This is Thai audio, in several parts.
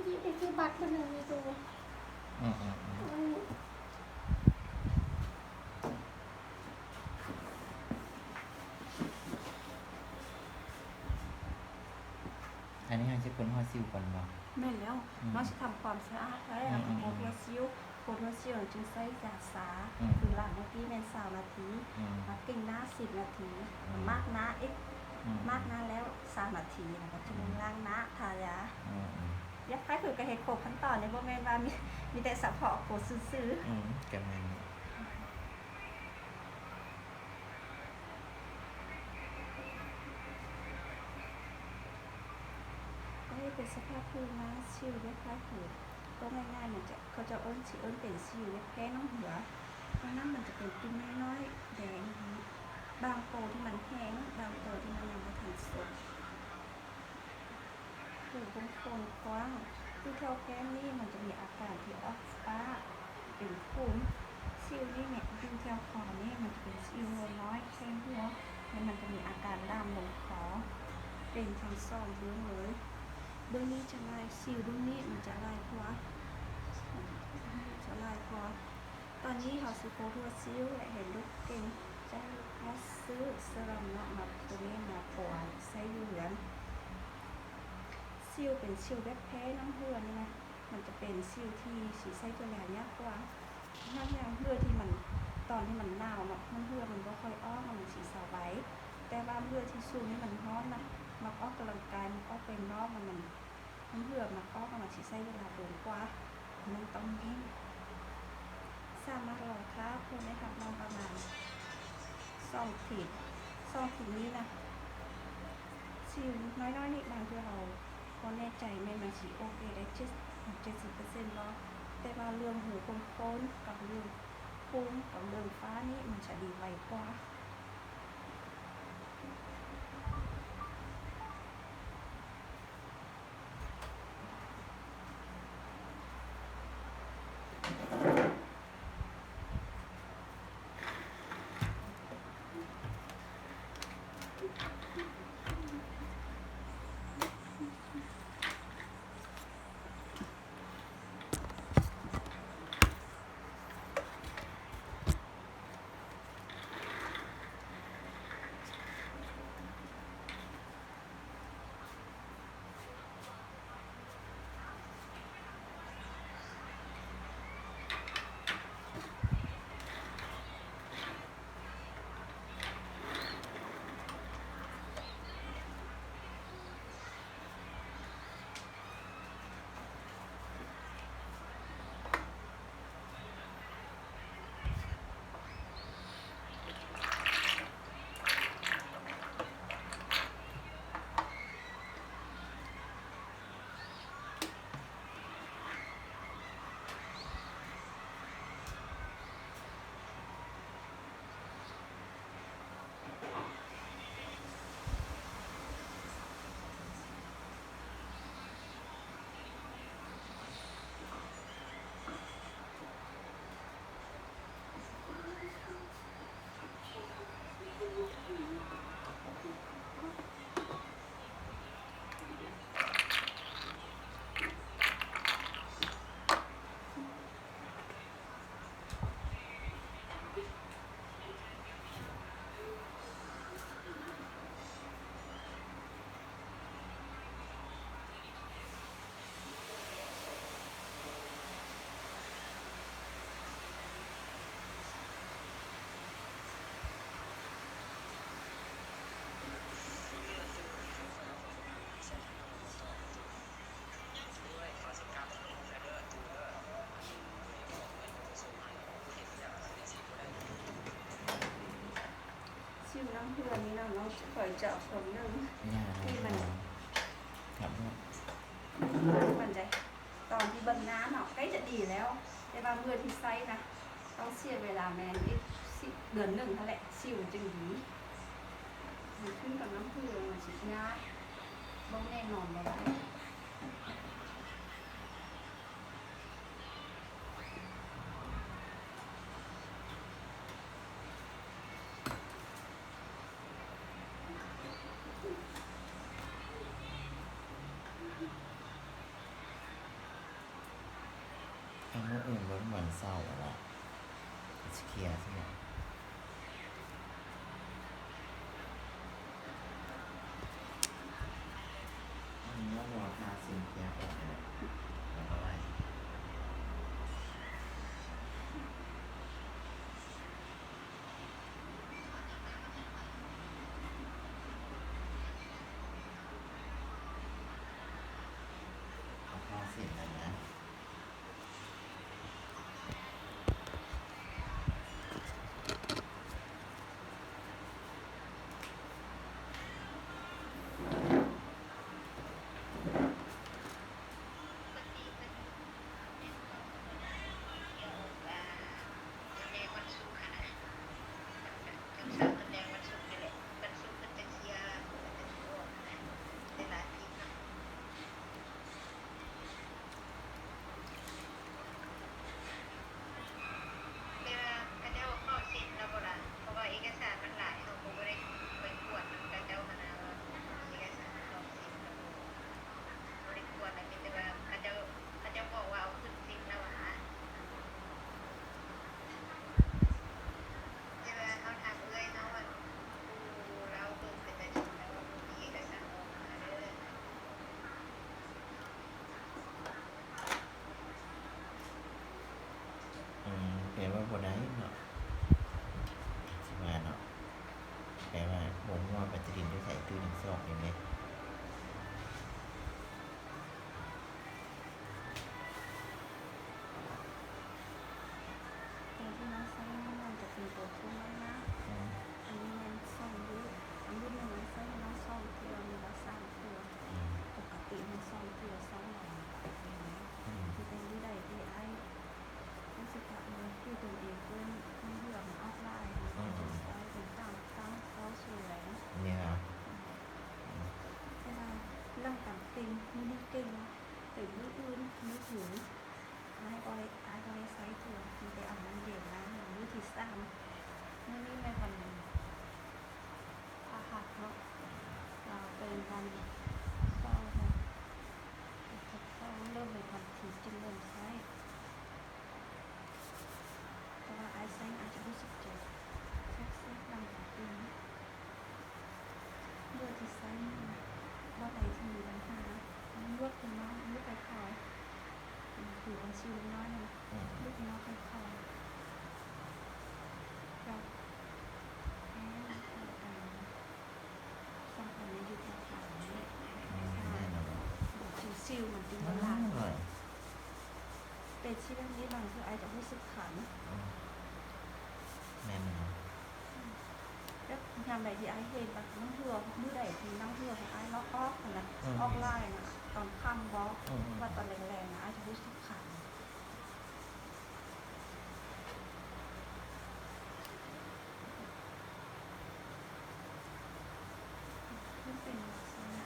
ที่ไปซื้อบัตรมันมีตัวอืมอืมอืมอันนี้ให้เช็คคนหัวซิวก่อนบ่ แม่นแล้วน้องจะทำความสะอาดไว้อะโคตรหัวซิ้วโคตรหัวซิ้วจึงใช้ยาสาคือหลังเมื่อกี้แม่น3 นาทีมากิ้งหน้า10 นาทีมากหน้ามากหน้าแล้ว3 นาทีแล้วก็จะล้างหน้าทายายักษ์คล้ายคือกระเฮ็ดครบขั้นตอนในบ่แม่นว่ามีแต่เฉพาะโคตรซื่อแกมันก็นี่เป็นสภาพพื้นนะซิวยักษ์คล้ายคือก็ง่ายๆมันจะเขาจะเอิ้นเป็นซิวยักษ์แพ้น้องหัวเพราะนั้นมันจะเป็นตุ้มน้อยๆแดงบางโตที่มันแห้งบางโตที่มันยังไม่ทันสดคือโคนกว้างที่เท่าแก้มนี่มันจะมีอาการที่ออกฟ้าเป็นขุ่นซิวนี่เนี่ยที่เท่าคอนี่มันจะเป็นซิวน้อยแค่หัวมันจะมีอาการดำลงคอเป็นทั้ง2เบื้องเลยเบื้องนี้จะลายซิวเบื้องนี้มันจะลายกว่าตอนนี้เขาซื้อโคทัวซิวและเห็นลูกเก่งจะให้ลูกค้าซื้อเซรั่มเนาะมาตัวนี้มาปวดใส่เหลืองซิวเป็นซิวแบบแพ้น้ำเหือนี่นะมันจะเป็นซิวที่สีใสตัวยายากกว่าน้ำยางเหือที่มันตอนที่มันหนาวเนาะน้ำเหือมันก็ค่อยอ้อมันสีสาวไว้แต่ว่าเหือที่สูงนี่มันร้อนนะมันออกกำลังกายมันก็เป็นนอกมันน้ำเหือมันออกมันสีใสเวลาโดนกว่ามันต้องเน้นสามารถลองค้าคุณได้ครับน้องประมาณ2 ขีดนี้นะซิวน้อยๆนี่บางทีเราก็แน่ใจไม่มาสีโอเคได้70%แล้วแต่ว่าเรื่องหูโค้งกับเรื่องพุ่งกับเรื่องฟ้านี่มันจะดีไวกว่าซิวน้ำเหือนี่น้องคอยเจาะคนนึงที่มันครับมันจะตอนที่เบิ่งน้ำเนาะใกล้จะดีแล้วแต่ว่าเมื่อที่ไซนะต้องเสียเวลาแมนอีกเดือน1เท่าแหละซิวจึงดีมันขึ้นกับน้ำเหือมันสิง่ายบ่แน่นอนบ่ได้ ยใช่ไหมอันนี้ว่ารอทาสินเกียร์ออกเลยแล้วก็ไว้เอาทาสินแล้วนะ แปลว่าบ่ได้เนาะสิว่าเนาะแปลว่าบ่ฮู้ว่าปัจจุบันได้ใส่ตู้หนึ่งซอกอย่างนี้ตัวที่น้องใช้มันจะเป็นตัวคู่มากนะ อืม อันนี้มันซ่อมด้วยอันนี้หนึ่งมันใช้น้องซ่อมเกลือมีละสามเกลือ อืม ปกติมันซ่อมเกลือซ่อมหลังอย่างนี้ อืม ที่เป็นที่ใดที่ไอ้รู้สึกว่ามันคือตัวเองเพื่อนมันเบื่อมันออกไลน์มันจะใช้เป็นตั้งเข้าสวย เนี่ยเหรอ ใช่ไหมเรื่องการเก่งนี่เก่งแต่มืออื่นมือถือไอ้บอยไซต์ตัวมีแต่เอามันเด่นนะอย่างมือที่สามนี่ในวันอาหารเนาะเราเป็นวันเศร้าค่ะเศร้าเริ่มเป็นวันที่จึงเริ่มใช้เพราะว่าไอ้ไซต์อาจจะรู้สึกเจ็บแค่เส้นดังแบบนี้เลือดที่ไซต์ว่าไหนที่มีปัญหาเลือดเป็นน้อยเลือดไปคอยถือเป็นชิวน้อยนะ อืม เลือดน้อยไปคอยเราแพ้สองคนนี้อยู่แถวๆนี้ แน่นอน ชิวๆเหมือนติม อ ลา ร่อย แต่ชีวิตนี้บางทีไอจะรู้สึกขัน อืมแน่นอน แล้วยามใดที่ไอเห็นแบบนั่งเถื่อมือใดที่นั่งเถื่อของไอล็อกออกนะออกไล่นะตอนค่ำบล็อก อืม ว่าตอนแรงๆนะไอจะรู้สึกขันมันเป็นลักษณะ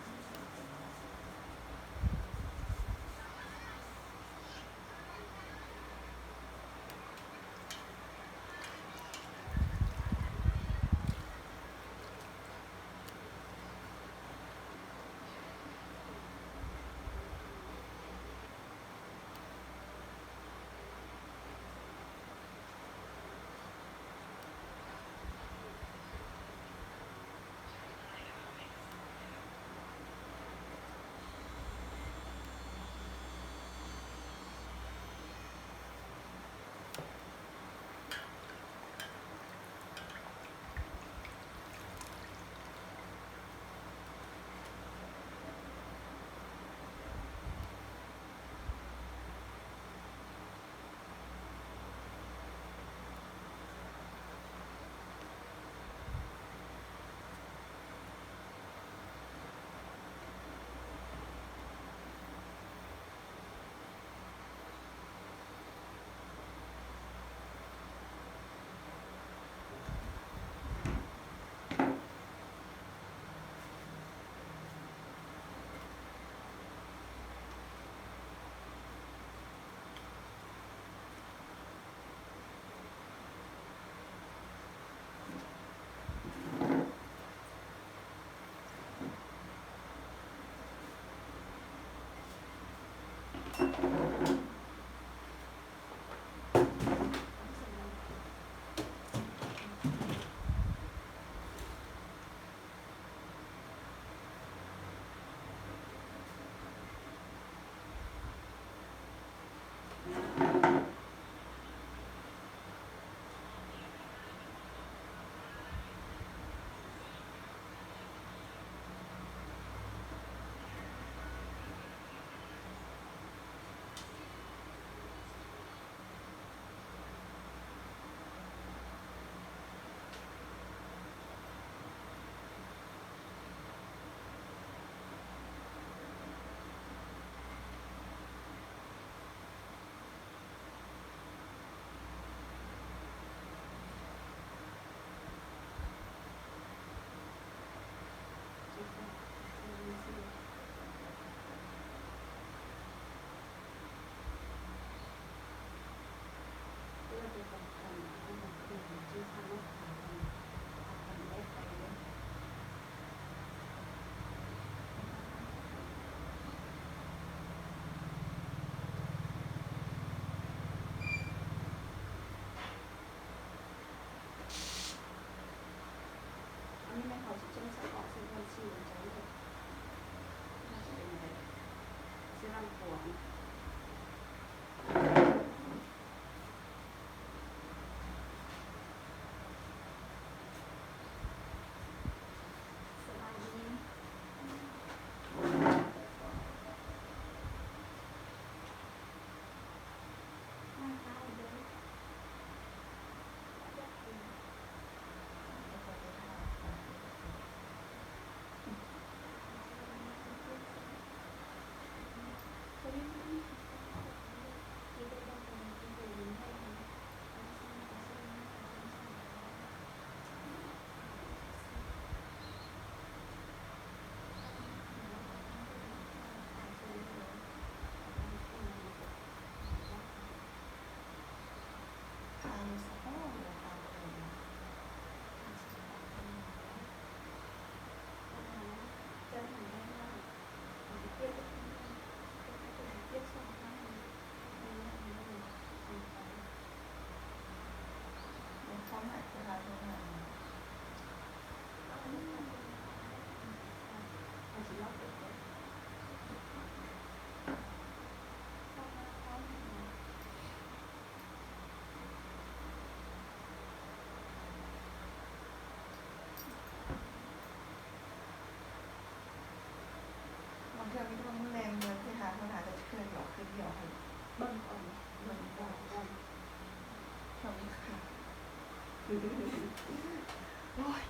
โอ้ย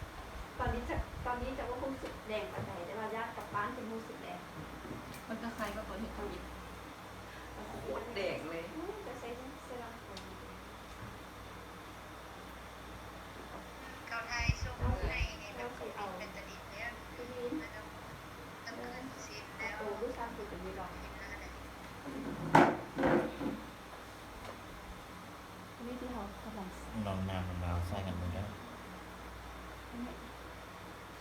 ตอนนี้จะว่าคงสุดแดงปานใดแต่ว่าญาติกลับบ้านเป็นรู้สึกแดง มันก็คล้ายกับตัวเห็ดทวิตโคตรแดงเลย จะใช้เซรั่มตัวนี้ เขาไทยส่งให้ในแบบของบินเป็นตะดิบเนี่ย ตัวนี้ มันต้องขึ้นซิม แต่ แล้ว โตรู้ซ้ำสุดจะมีดอก เห็นแล้วนะ วิธีเขากำลัง ลองน้ำของเราใส่กันหมดแล้ว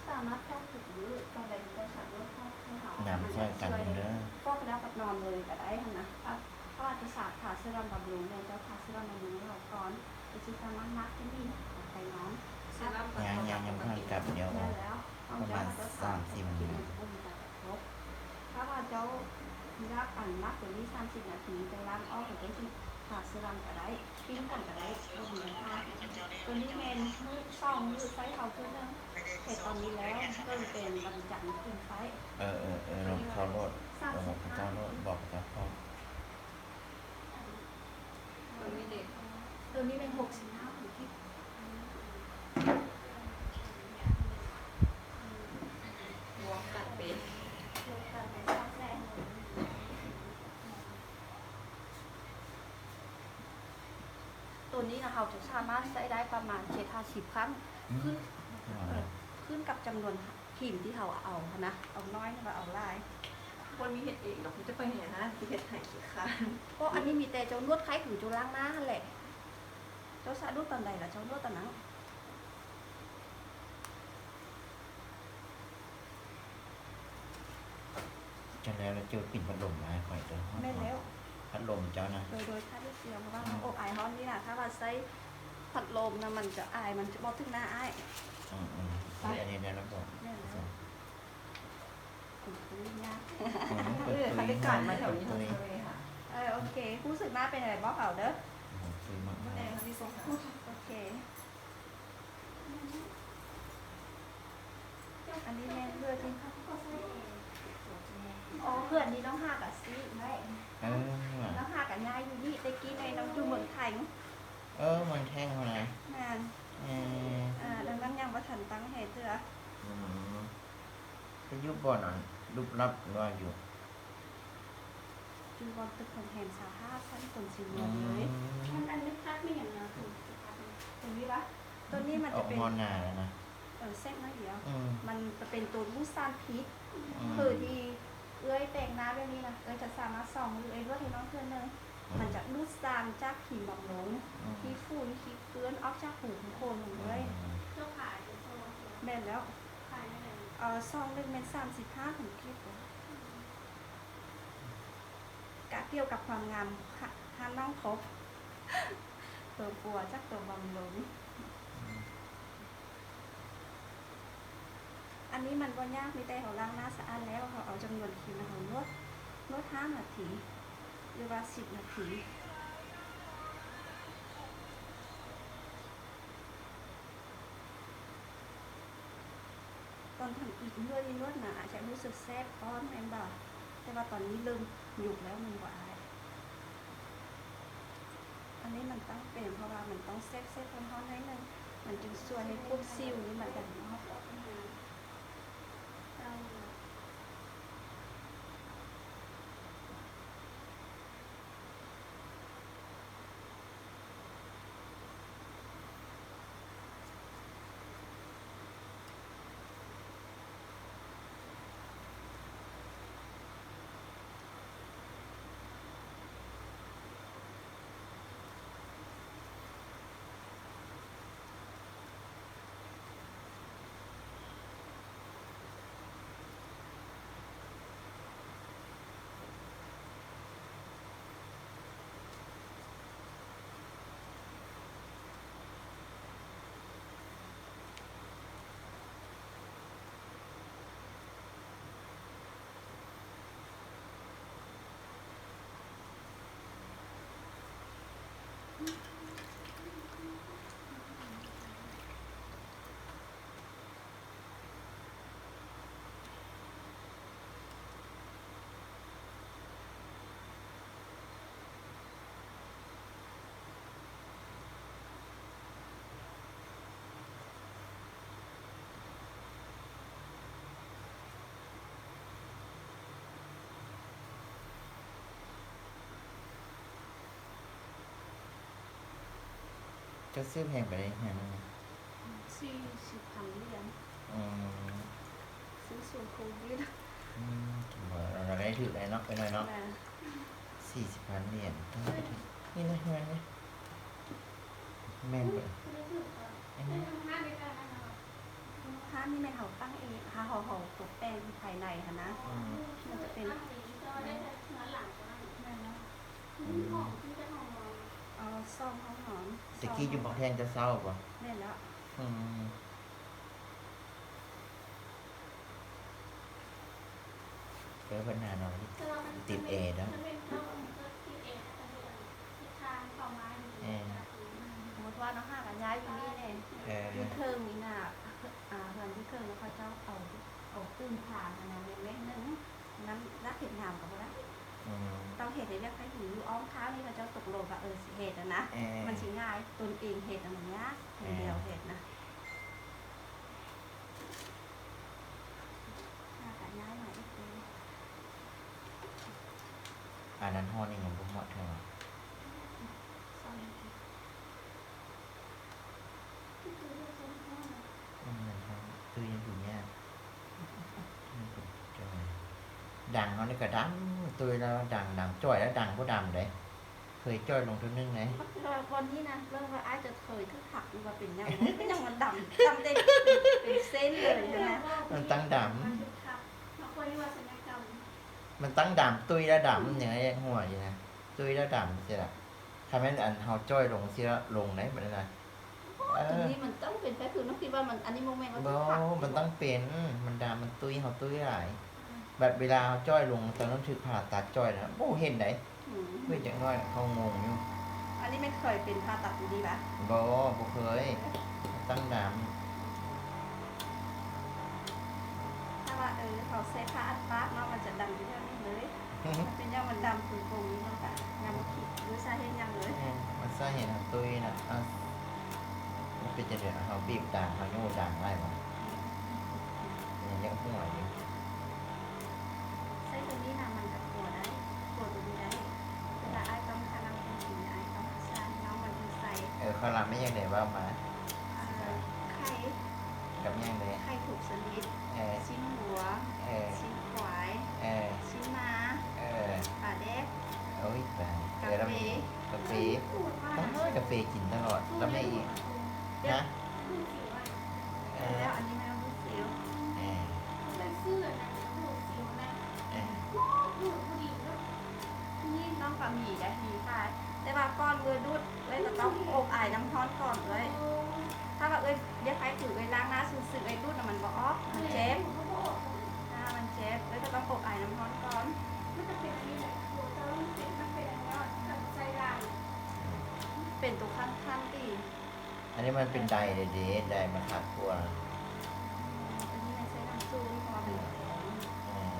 สามารถเข้าถึงหรือตอนใดก็สามารถเข้าให้เขา น้ำใส่กันหมดแล้ว ฟอกแล้วกับนอนเลยก็ได้ค่ะนะถ้าอาจจะสาดขาเสื้อดำบำรุงเนี่ยเจ้าขาเสื้อดำบำรุงเราก่อนจะชิสามารถมัดที่นี่ไปน้อง เซรั่ม ยังไม่กลับเดี๋ยว ได้แล้วถ้าว่าเจ้าลากอันมักตัวนี้30 นาทีไปล้างออกหรือไปขาเสื้อดำก็ได้ปิ้งก่อนก็ได้ลงเนื้อผ้าตัวนี้เมนมือซ่องมือไฟเขาขึ้นนึงเสร็จตอนนี้แล้วก็เป็นบรรจันขึ้นไฟ ลองเข้ารถบอกเจ้ารถบอกเจ้าพ่อ มันไม่เด็ก ตัวนี้เป็น65อยู่ที่ รวมกันเป็น โลกันในซอกแรกตัวนี้นะเขาจะสามารถใช้ได้ประมาณ7-50 ครั้งขึ้นกับจำนวนขีมที่เขาเอานะเอาน้อยก็เอาหลาย คนมีเห็ดเองเนาะคุณจะไปเห็นนะที่เห็ดไห่ขี้ข้าน ก็อันนี้มีแต่เจ้านวดคล้ายถือเจ้าล้างหน้าหั่นแหละเจ้าสะดุดตอนใดล่ะเจ้านวดตอนนั้น จะแล้วเจอปิ่นพัดลมมาคอยเจอ แม่แล้ว พัดลมเจ้านะ โดยค่าที่เสียเพราะว่าอบไอฮ้อนนี่นะถ้าว่าใช้ผัดลมนะมันจะอายมันจะบอกถึงหน้าอาย อันนี้ได้แล้วบอก แม่แล้วคุณคุยยาก บรรยากาศมาแถวนี้ทั้งทะเลค่ะ โอเครู้สึกหน้าเป็นอะไรบอกเขาเด้อ คุยมาก มันแดงที่ส่งหา โอเคอันนี้แม่เลือดที่อ๋อเพื่อนนี้น้องหากับซีไม่ น้องหากับยายอยู่นี่ตะกี้ในน้องจูเหมือนไข่ มันแท่งเท่าไหร่ นานดังนั้นยังว่าทันตั้งเหตุเถอะ จะยุบบ่อนรูปลับรออยู่ จูบอลตึกของแหนสาห้าชั้นคนสิบเมืองเลยอันนี้คาดไม่อย่างนะตรงนี้ปะตัวนี้มัน ออ จะ ก เป็น มอนาแล้วนะ เส้นน้อยเดียว อืม มันจะเป็นตัวมูซานพิษคือที่เอ้ยแต่งหน้าแบบนี้นะเอ้ยจะสามารถส่องเอ้ยรวดให้น้องเพื่อนเลยมันจะรูดซานจากขีมบำรุงที่ฝุ่นที่เกลือนออกจากหูของคนเลยแม่นแล้วซองหนึ่งเป็น35 ถึงคิดกะเกี่ยวกับความงามถ้าน้องครบตัวปัวจากตัวบำรุงอันนี้มันก็ยากมีแต่เขาล้างหน้าสะอาดแล้วเขาเอาจำนวนคิวนะเขานวด5 นาทีหรือว่า10 นาทีตอนทำอีกนวดหนาจะรู้สึกแซ่บก้อนแม่นบ่แต่ว่าตอนนี้ลืมหยุดแล้วมันบ่อายอันนี้มันต้องเป็นเพราะว่ามันต้องเซ็ตความร้อนนิดนึงมันจึงช่วยให้พวกซิลนี่มันกันเนาะ จะซื้อแพงไปได้ฮะนั่น 40,000 เหรียญ อืม ซื้อสูงโควิด เราได้ถือได้เนาะไปหน่อยเนาะ แม่ 40,000 เหรียญนี่นะแม่นไหมแม่นไปไอ้นี่ ผ้านี่แม่เขาตั้งเองผ้าห่อตกแต่งภายในค่ะนะ อืม มันจะเป็นแม่เนาะ อืม เอาซ่อมข้าวหอม ตะกี้อยู่บอกแทงจะเศร้าป่ะ แม่แล้ว อืมเออปัญหาเราติดเอแล้วเออ สมมติว่าน้องห้ากันย้ายอยู่นี่เนี่ย เออ ที่เครื่องนี่น่ะเงินที่เครื่องแล้วเขาเจ้าเอาตื้นผ่านนะเล็กๆนึงนั้นรักเห็ดงามกับว่า อืม ต้องเห็ดในเรื่องให้หูอยู่อ้อมข้าวนี่เขาเจ้าตกลงว่าสิเห็ดนะ เออ มันสิง่ายตนเองเห็ดอันนี้คนเดียวเห็ดนะห้ากันย้ายหน่อยอีกที อันนั้นห้อนี่ยังบ่เหมาะเท่าไหร่ ซ่อมอีกที มันทำตื้อยังอยู่เนี่ยดังเขานี่ก็ดังตื้อแล้วดังจ่อยแล้วดังก็ดำเลยเคยจ่อยลงทุนนึงไหน คนนี้นะเรื่องว่าอาจจะเคยทึกถักว่าเป็นยังก็ยังมันดำได้เป็นเส้นเลยใช่ไหม มันตั้งด เราควรที่ว่าสัญญากรรม ำมันตั้งดำตุ้ยแล้วดำอย่างไรหัวอยู่นะตุ้ยแล้วดำใช่ละทำให้อันเขาจ้อยลงเสียลงไหนแบบนั้นนะเอ ที อ นี้มันต้องเป็นแค่คือน้องคิดว่ามันอันนี้โมเมนต์มัน บ่ ทึกถัก มันต้องเป็นมันดำมันตุ้ยเขาตุ้ยหลายแบบเวลาเขาจ้อยลงตอนนั้นถือผ่าตัดจ้อยนะโอ้เห็นไหนเพื่อนจังน้อยเขางงอยู่ อันนี้ไม่เคยเป็นผ่าตัดอยู่ดีปะ บ่เคยตั้งด ถ้าว่าเขาใส่ผ้าอัดปาร์เนาะมันจะดำอยู่เท่านี้เลย ำ มันเป็นยังมันดำคือตรงนี้มันแบบยำผิดหรือสาเหตุยังเลย มันสาเหตุของตุ้ยนะมันเป็นจะเดือดเขาบีบด่างเขาโย่ด่างอะไรมาอย่างยังหัวอยู่ ใส่ตัวนี้นะมันจะปวดได้ปวดตัวนี้ได้เวลาไอ้ต้องทำเป็นสีไอ้ต้องใส่น้องมันจะใส่ เขาลำไม่ยังเดี๋ยวว่ามา ไข่ กับยังเลย ไข่ถูกชนิด เออ ชิ้นหัว เออ ชิ้นขวาย เออ ชิ้นม้า เออ ปลาแดก โอ้ยตาย กา เดี๋ยวเรา แฟ กาแฟกาแฟกินตลอดแล้วไม่อีกนะเออ แล้วอันนี้ไม่ต้องรู้สิว เออเออ นี่ต้องกับหมี่ได้ดีค่ะแต่ว่าก้อนเกลือดุดเลยจะต้องอบอายน้ำร้อนก่อนเลยถ้าแบบเรียกใครถือไปล้างหน้าซื่อๆไอ้ดุดน่ะมันบ่ออกมันเจ็บมันเจ็บเลยจะต้องอบอายน้ำร้อนก่อนเป็นตัวขั้นตี อันนี้มันเป็นไดเลยเดไดมันขัดตัว อันนี้ไม่ใช่น้ำซูนี่เพราะว่าเป็นแข็ง เออ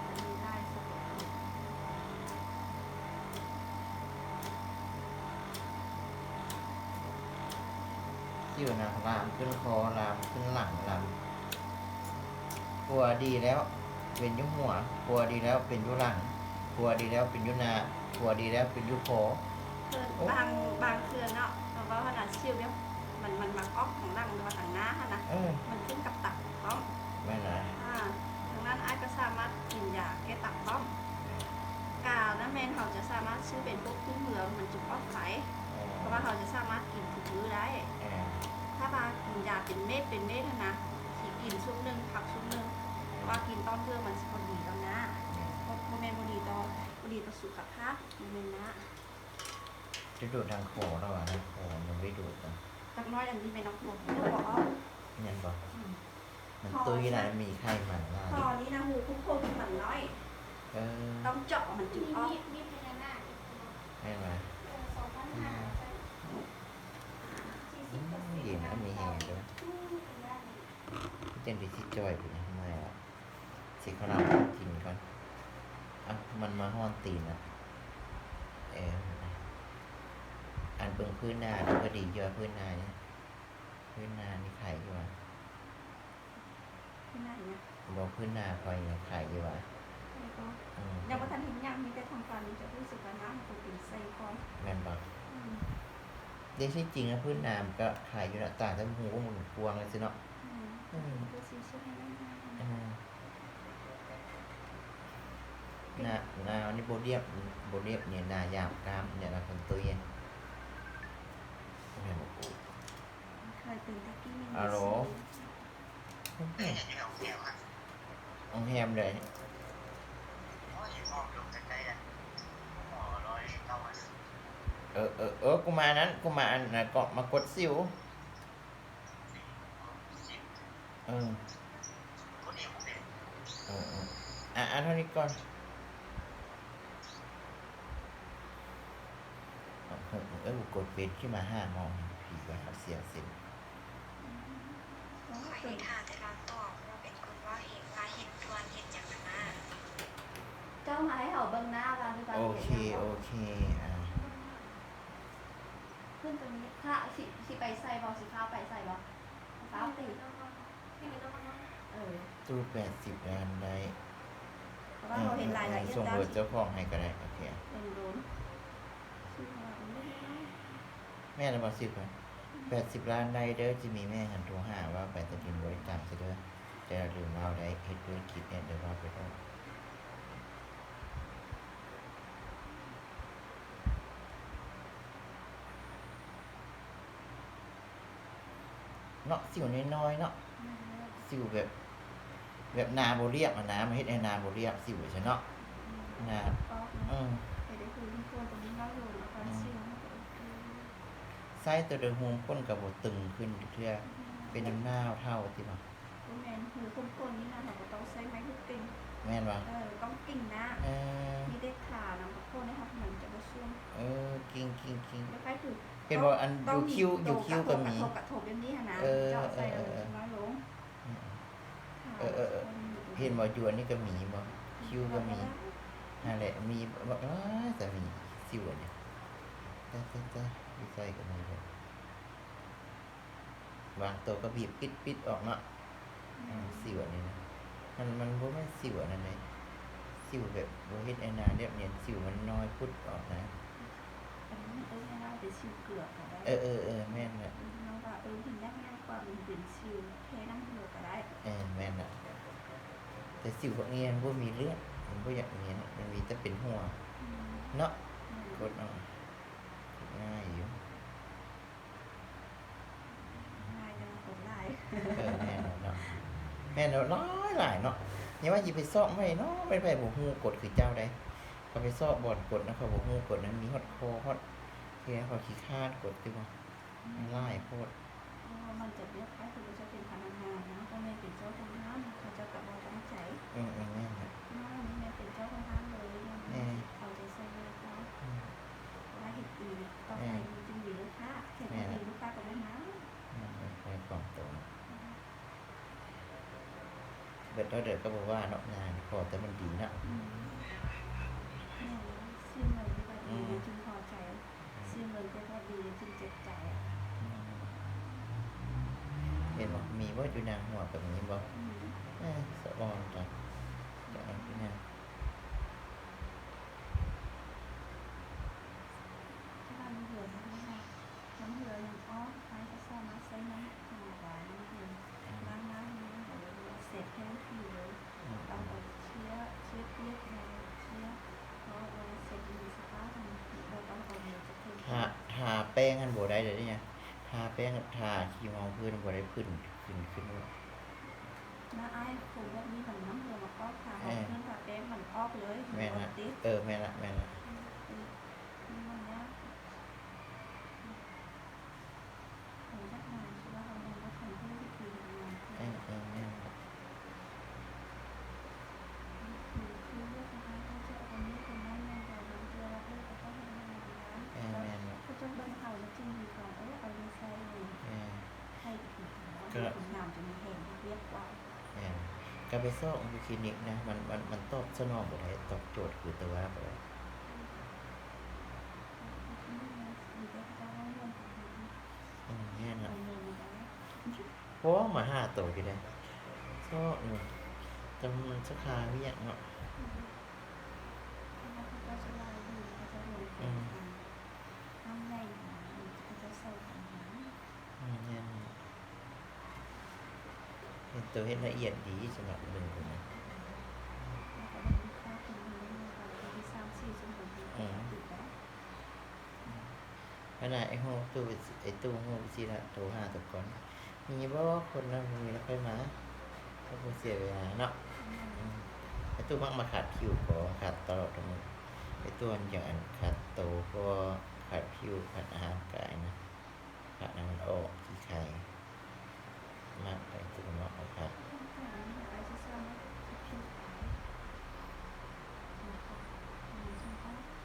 มันมีได้สุด คิ้วนะลามขึ้นคอลามขึ้นหลังลามกลัวดีแล้ว เป็นยุหัวกลัวดีแล้วเป็นยุหลังกลัวดีแล้วเป็นยุหนากลัวดีแล้วเป็นยุคอ คือบางคืนเนาะเพราะว่าขนาดชิวเนี่ยมันมักออกของร่างมาทางหน้าค่ะนะ เออ มันขึ้นกับตับป้อม แม่นะ ทางนั้นไอ้ก็สามารถกินยาแก้ตับป้อมกาวนะแมนเขาจะสามารถซื้อเป็นพวกที่เหมืองมันจุกออกไฟ เออ เพราะว่าเขาจะสามารถกินทุกมื้อได้ เออ ถ้าว่ากินยาเป็นเม็ดนะที่กินชุบหนึ่งผักชุบหนึ่งว่ากินตอนเพื่อมันพอดีตอนนะโมเมนต์พอดีต่อสุขภาพโมเมนต์นะ จะดูดทางคอแล้วอ่ะทางคอมันไม่ดูดนะ ตักน้อยอันนี้เป็นน้องผมเดี๋ยวบอกอ๋อ ยันบอกมันตุ้ยนะมีไข้มันว่า คอนี้นะหูคุ้มโคตรมันน้อย เออ ต้องเจาะมันจึงออก แม่มาเย็นแล้วมีแห้งด้วยเจนดิชิจอยไปทำไมอ่ะสิเขาเรากินก่อนอ่ะมันมาห้อนตีนอ่ะเอออันเบิ่งพื้นหน้าก็ดีเยอะพื้นหน้าเนี่ยพื้นหน้านี่ไข่อยู่อ่ะ ที่ไหนเนี่ย บอกพื้นหน้าคอยเนี่ยไข่อยู่อ่ะ แล้วก็ อืม ยังว่าทันเห็นยังมีแต่ทางการจะรู้สึกว่าน้ำมันเป็นไซคอน แม่นบอก เด็กที่จริงนะพื้นน้ำก็ขายอยู่ละต่างแต่หูก็หมุนพวงเลยสิเนาะ ดูสีเสื้อให้ได้ไหม อืมนานี่โบเรียบเนี่ยนายามกรามเนี่ยนะคนตัวเองแม่บอกกู เคยเป็นตะกี้มี ฮัลโหล เห็นอยู่ของแถวครับ องแฮมเลย โอ้ยมองดูใกล้ๆอ่ะหมอร้อยเก้าอ่ะ กูมานั้นกูมาอันนะก็มากดซิว สิบ เออ คนนี้ผมเป็น อ่ะเท่านี้ก่อนกูกดเป็นขึ้นมา5 โมงผีว่าเสียสิน ขอเห็นท่าแต่เราตอบว่าเป็นคนว่าเห็นว่าเห็นทวนเห็นอย่างนั้นนะ เจ้ามาให้เขาเบิ่งหน้ากันที่บ้าน โอเคอ่า ขึ้นตรงนี้ถ้าสิไปใส่บอสิข้าวไปใส่บอข้าวตีตู้80 ล้านได้ เพราะว่าเราเห็นรายละเอียด ส่ง ด้าน เบอร์เจ้าของให้ก็ได้โอเค เป็นโดนชื่อว่าไม่ได้ แม่ระบาสิบไป80 ล้านได้เด้อจะมีแม่หันโทรหาว่าไปตะกินบริการซะเด้อแต่ลืมเราได้เฮ็ดธุรกิจเนี่ยเดี๋ยวเราไปต้องเนาะสิวน้อยๆเนาะสิวแบบนาโบเรียบอ่ะนะมาเฮ็ดให้นาโบเรียบสิวใช่เนาะนา ก็ อืม ไปได้คุยที่ตัวตรงนี้เราอยู่แล้วก็เชื่อ ไส้ตัวเดือดหูก้นกับบ่ตึงขึ้นเทื่อเป็นน้ำหน้าเท่าที่บ่ คุณแมนหูคนๆนี่นะเราก็ต้องใช้ไม้ทุกกิ่ง แม่นบ่ ต้องกิ่งนะ เออ มีเด็กขานะบางคนนะครับเหมือนจะมาช่วง กิ้ง แล้วใครถือ เห็นบ่อันอยู่คิ้วก็มี กระทบแบบนี้นะเจาะใส่น้อยลง เห็นบ่อยู่อันนี้ก็มีบ่คิ้วก็มีนั่นแหละมีบ่แต่มีสิวเนี่ยแต่อยู่ใส่ก็มีบ่บางตัวก็บีบปิดออกเนาะสิวนี่นะมันบ่แม่นสิวนั่นเลยสิวแบบบ่เฮ็ดไอ้นาเรียบเนียนสิวมันน้อยพุดออกนะ อันนี้ไม่น่าเป็นชิวเกลือก็ได้ แม่นแหละ น้องว่าถึงยากง่ายกว่ามันเป็นชิวแค่นั่งเกลือก็ได้ แม่นแหละแต่สิวพวกนี้มันบ่มีเลือดมันบ่อย่างนี้นะมันมีแต่เป็นหัวเนาะกดเอาง่ายอยู่ ง่ายจังกดไล่ แม่นแล้วเนาะแม่นแล้วน้อยหลายเนาะอย่าว่าสิไปซ่อมไว้เนาะไปบ่ฮู้กดคือเจ้าได้เขาไปซ่อมบ่อนกดนะเขาบ่ฮู้กดนั้นมีฮอดคอฮอดเทียเขาขี้คร้านกดติบ่มันหลายโพด มันจะเรียกใครคือจะเป็นพนักงานนะก็ไม่เป็นเจ้าของร้านเขาจะกลับมาตั้งใจ แม่นแหละ นี่แม่เป็นเจ้าของร้านเลยเอาใจใส่เลยเขาว่าเห็ดดีต่อไปจึงมีลูกค้าเห็ดดีลูกค้าก็ไม่มา ไปของตรงเบิดเด้อก็บ่ว่าเนาะงานพอแต่มันดีเนาะ ซิมเลยที่ว่าดีจึงพอใจซิมเลยที่ว่าดีจึงเจ็บใจ เห็นบ่มีบ่อยู่นางหัวแบบนี้บ่สะบอนจ้ะจะเอาที่นั่น ถ้าน้ำเหือน้ำเหืออย่างอ้อใครจะซ่อมมาใช้น้ำหวานน้ำเหือล้างน้ำนี้เสร็จแค่ทีเลยเราก็เชื้อเปียกเชื้อเพราะเสร็จมีสภาพเราต้องเอาเนื้อจะขึ้น ทาแป้งกันบ่ได้เด้อเนี่ยทาแป้งกับทาขี้มองพื้นบ่ได้ขึ้นว่า น้าไอ้ผมแบบนี้มันน้ำเหือมาก็ขาเพื่อนขาแป้งมันออกเลย แม่นละ ติด แม่นละ มันยากผมจะงานใช่ไหมเราเนี่ยก็ทำเพื่อวิธีงาน แม่นละ คือเลือกนะคะเขาจะเอาเนื้อเป็นน้ำมันเราเลือกแล้วก็ต้องทำงานนะเขาจะเบิ่งเขาแล้วจริงดีก่อนเอาดีไซน์เลยให้ถึงงานจะมีแห่งเรียกว่า ก็ไปซ่อมคลินิกนะมันตอบสนองบ่ได้ตอบโจทย์คือตัวบ่ได้แม่นละเพราะว่ามาหาตัวอยู่ได้ซ่อจำมันสักคาเวียกเนาะก็จะลายดูก็จะลงน้ำใหญ่ก็จะใส่ ตัวเฮ็ดละเอียดดีสำหรับเบิ่งตัวนี้ แล้วก็ได้ลูกค้าคนนึงมาไปที่3-4ชั่วโมงติดแล้ว ขนาดไอ้ห้องตู้ไอ้ตู้ห้องสิละโทรหาตัวก่อนมีบ่คนนั้นมีแล้วค่อยมาก็บ่เสียเวลาเนาะไอ้ตู้มักมาขาดคิวก็ขาดตลอดทั้งหมดไอ้ตัวอันอย่างอันขาดโตก็ขาดคิวขาดอาหารกายนะขาดน้ำมันออกที่ไข่มากไปตัวเนาะเอาขาด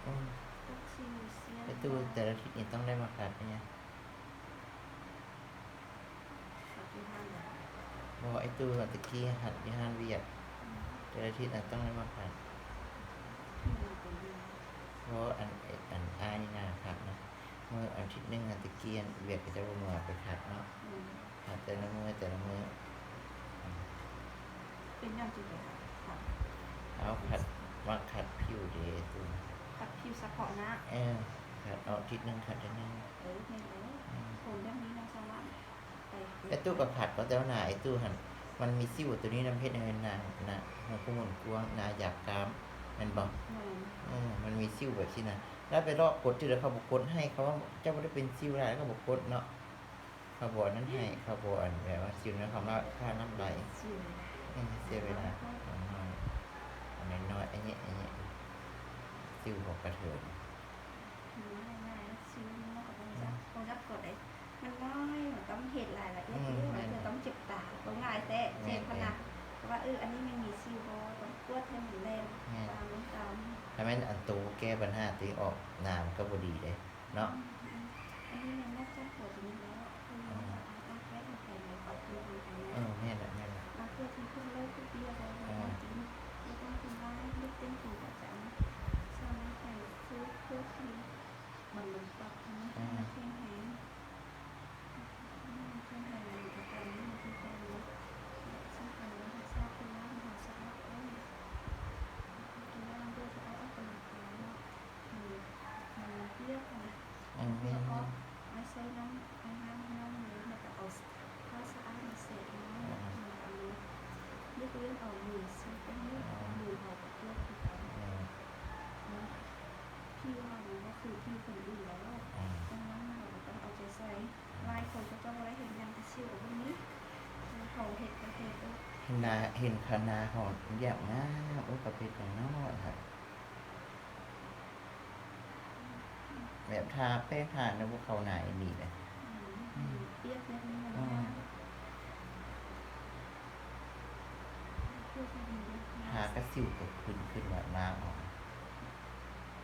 อืมไอ้ตู้แต่ละทิศนี่ต้องได้มาขาดเนี่ยเพราะว่าไอ้ตู้ตะกี้หัดวิหารเวียดแต่ละทิศน่ะต้องได้มาขาดเพราะอันอ้ายนี่น่าขาดนะเมื่ออาทิตย์หนึงอันตะกี้อันเวียดก็จะบ่มาไปขาดเนาะขาดแต่ละมื้อเป็นยังจริงเลยค่ะ เอาขัดมาขัดผิวเดไอ้ตู้ ตัดผิวเฉพาะหน้า ขัดเอาอาทิตย์หนึงขัดเดือนหนึง เห็นผมเรื่องนี้นะสวัสดิ์ไป ไอ้ตู้กับขัดก็แต่ว่าหน้าไอ้ตู้หันมันมีซิ่วตัวนี้นำเฮ็ดให้มันหนาหัวผู้หมุนกว้างหนาหยาบกรามแม่นบ่ มันมีซิ่วแบบที่นะแล้วไปลอกกดที่แล้วเขาบอกกดให้เขาว่าเจ้าไม่ได้เป็นซิ่วอะไรแล้วเขาบอกกดเนาะเขาบอกนั้นให้เขาบอกอันแบบว่าซิ่วนั้นคำว่าค่าน้ำไหล ชื่อ เสียเวลาน้อยอันน้อยไอ้เนี้ยซิ่วของกระเถิน ง่ายๆชื่อนี่ก็ต้องจับกดได้มันน้อยต้องเห็นรายละเอียดเยอะมันต้องเจ็บตาก็ง่ายแต่เจ็บขนาดว่าอันนี้มันมีซิวบอต้องกวดให้มันแรงตาม ถ้าแม่นอันตูแก้ปัญหาตัวเองออกน้ำก็บดีเลยเนาะ อันนี้มันน่าจะปวดนี้แล้วคือต้องแก้ในใจในปอดที่มันทำงาน แม่นละ มาเพื่อที่ขึ้นเลิกเบี้ยอะไรจริงไม่ต้องคุณร้ายลึกเต้นถึงประจำสร้างให้เพื่อที่มันลงปรับนะเพ่งแหงเพ่งแหงอยู่กับการนี้มันคือการลดสำคัญว่าทราบเป็นร่างหัวสะอาดตัวร่างด้วยจะเอาออกกำลังกายว่ามันเบี้ยนะ แม่น ก็ไม่ใช่น้ำเลยแล้วก็เอาผ้าสะอาดมาเสร็จแล้วเอาเลือกเรื่องเอามือซื้อเป็นเรื่องเอามือเอาไปเลือกที่กันพี่ว่ามันก็คือพี่คนอื่นแล้วดังนั้นเราต้องเอาใจใส่ลายคนก็ต้องไว้เห็นยังจะชิวแบบนี้เขาเห็ดประเทศ เห็นคณะของอย่างงามประเภทอย่างน้อยค่ะแบบทาแป้งทาในพวกเขาหนาดีเลย เปียกแบบนี้มันทากระสิวกับขึ้นแบบน้ำออก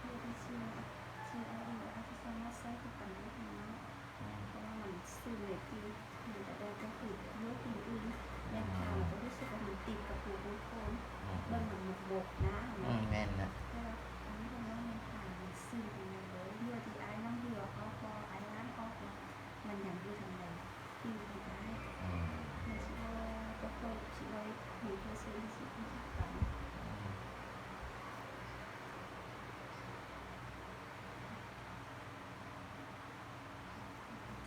เรียกชื่ออาที่สามารถใช้กับกันได้ทั้งนั้นเพราะว่ามันสื่อในที่มันจะได้ก็คือเลือกอื่นๆอย่างทางก็รู้สึกว่ามันติดกับปูบางคนเบิ่งมันบกนะ แม่นนะ อันนี้เป็นว่ามันผ่านมันสื่อไปเลยเยื่อที่ไอ้น้ำเหือเขาพอไอ้น้ำออกมันยังอยู่ทางใดที่อยู่ได้มันชิโร่ก็เคยชิโร่มีเพื่อซื้อสิ่งที่ต่าง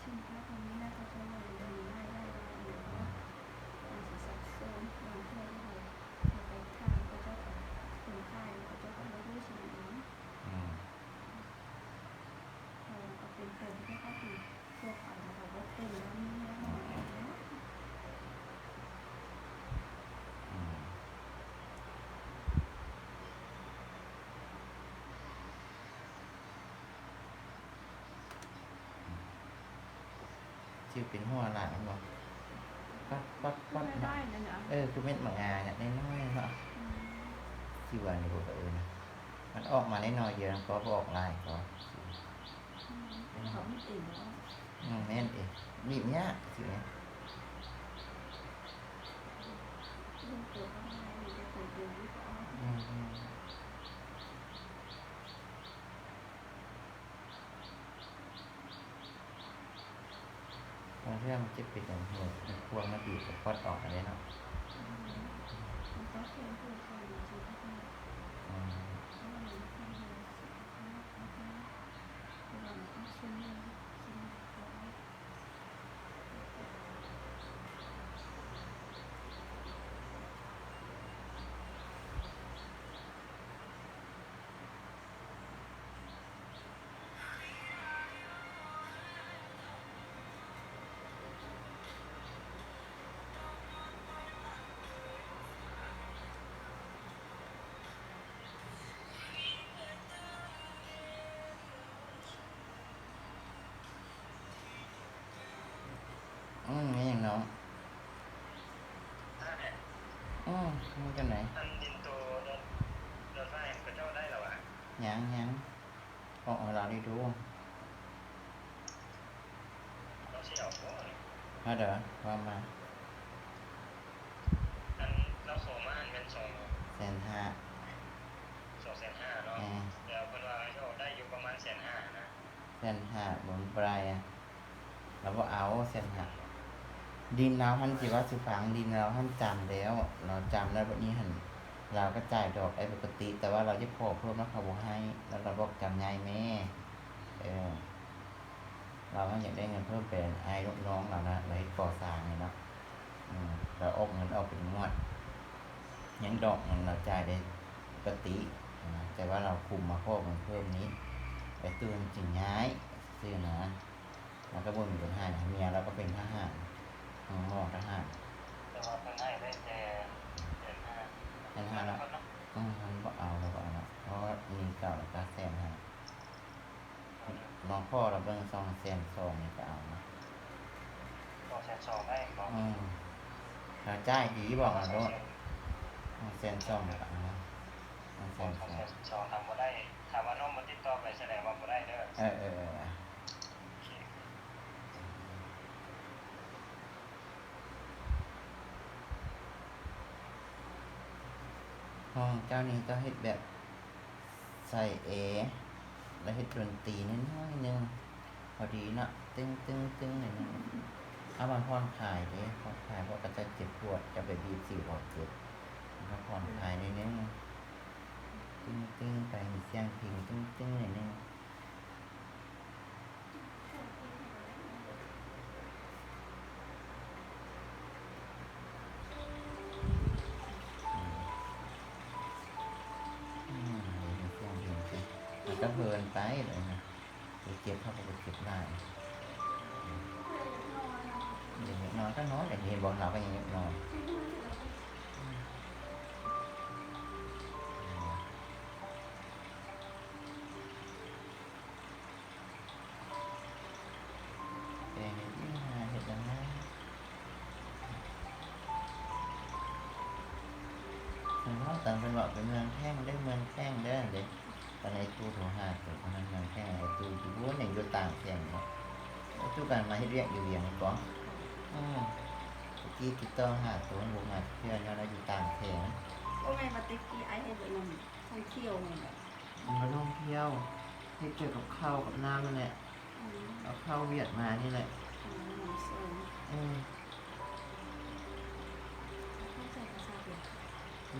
ชิ้นแค่ตรงนี้น่าจะใช้เวลาได้หรือว่ามันจะซับซ้อนบางทีเราไปทางก็จะถึงค่ายก็จะต้องมาด้วยชิ้นนี้ก็เป็นเติมที่ก็คือพวกเราก็เติมแล้วนี่แล้วชื่อเป็นหัวหลานบอกปั๊บ ได้เลยเนาะ คือเม็ดหมากงาเนี่ยน้อยๆเนาะที่ว่านี่บอกนะมันออกมาได้น้อยเยอะก็บอกลายก็ เขาไม่ตื่นแล้ว แม่นเองบีบเนี้ยสิเนี่ย ลูกตัวเขาไม่ได้จะเคยเดินหรือเปล่า บางเรื่องมันจะเป็นอย่างหัวพวงมาบีบกับพอดออกอะไรเนาะ มันก็เคยพูดกันอยู่ที่ที่เพราะมันไม่ค่อยเห็นสุขภาพนะคะเราต้องชิมเขา บางเรื่องมันจะเป็นอย่างหัวพวงมาบีบกับพอดออกอะไรเนาะ มันก็เคยพูดกันอยู่ที่ที่ เพราะมันไม่ค่อยเห็นสุขภาพนะคะเราต้องชิมเขา บางเรื่องมันจะเป็นอย่างหัวพวงมาบีบกับพอดออกอะไรเนาะ มันก็เคยพูดกันอยู่ที่ที่ เพราะมันไม่ค่อยเห็นสุขภาพนะคะเราต้องชิมเขา มันก็เคยพูดกันอยู่ที่ที่ มันกันไหน อันดินตัวรถไฟพระเจ้าได้แล้วอ่ะ ยังออกเราได้ดู เราเชี่ยวโอ้ย มาเด้อว่ามา อันเราโสมาอันเป็น2 150,000 250,000เนาะเดี๋ยวคนว่าเขาได้อยู่ประมาณ150,000นะ 150,000บนปลายอ่ะเราก็เอา150,000ดินเราท่านสิว่าสิฝังดินเราท่านจำแล้ว เราจำแล้ววันนี้หันเราก็จ่ายดอกไอ้ปกติ แต่ว่าเราจะขอเพิ่มแล้วเขาบอกให้ แล้วเราบอกจำง่ายแม่เราก็อยากได้เงินเพิ่มเป็นไอ้ลูกน้องเรานะเราให้ก่อสร้างเนี่ยเนาะเราออกเงินออกเป็นงวดยังดอกเงินเราจ่ายได้ปกติแต่ว่าเราคุมมาข้อเงินเพิ่มนี้ไอ้ตัวจริงย้ายซื้อนะแล้วก็บนมีปัญหาเมียเราก็เป็นทหารหม้อทหาร แต่ว่าเพิ่นให้ได้แต่150,000 แล้วมันก็เอาแล้วก็เอาละเพราะว่ามีเก่าแล้วก็150,000น้องพ่อเราเบิ่ง200,000นี่ก็เอานะ 200,000ได้บ่ ถ้าจ่ายดีบอกนะโดด200,000ก็เอานะ200,000 200,000ทำบ่ได้ถ้าว่าน้องบ่ติดต่อไปแสดงว่าบ่ได้เด้อ เออห้องเจ้านี้ก็เฮ็ดแบบใส่แล้วเฮ็ดดนตรีน้อยๆนึงพอดีเนาะตึ้งหน่อยนึงเอามาผ่อนคลายเด้ผ่อนคลายเพราะก็จะเจ็บปวดจะไปบีบสิวออกเจ็บแล้วผ่อนคลายนิดนึงตึ้งไปมีเสียงพิงตึ้งหน่อยนึงมันก็เพลินไปเลยนะไปเก็บเข้าไปเก็บได้เด็กน้อยก็น้อยแต่เห็นบอกเราก็ยังเด็กน้อยเห็นยังไงเราต่างเป็นบอกเป็นเมืองแท่งได้เมืองแท่งได้เด็กตอนไอ้ตู้โทรหาตัวนั้นเมืองแท่งไอ้ตู้อยู่บนไหนอยู่ต่างเสียงเนาะไอ้ตู้การมาให้เรียกอยู่เวียงก่อนติดต่อหาตัวลงมาเพื่อนเราอยู่ต่างเสียง ก็แม่มาติ๊กกี้ไอ้เห็ดมันท่องเที่ยวไงแบบ มาท่องเที่ยวให้เกี่ยวกับข้าวกับน้ำนั่นแหละเอาข้าวเวียดมานี่แหละ เข้าใจภาษาเวียด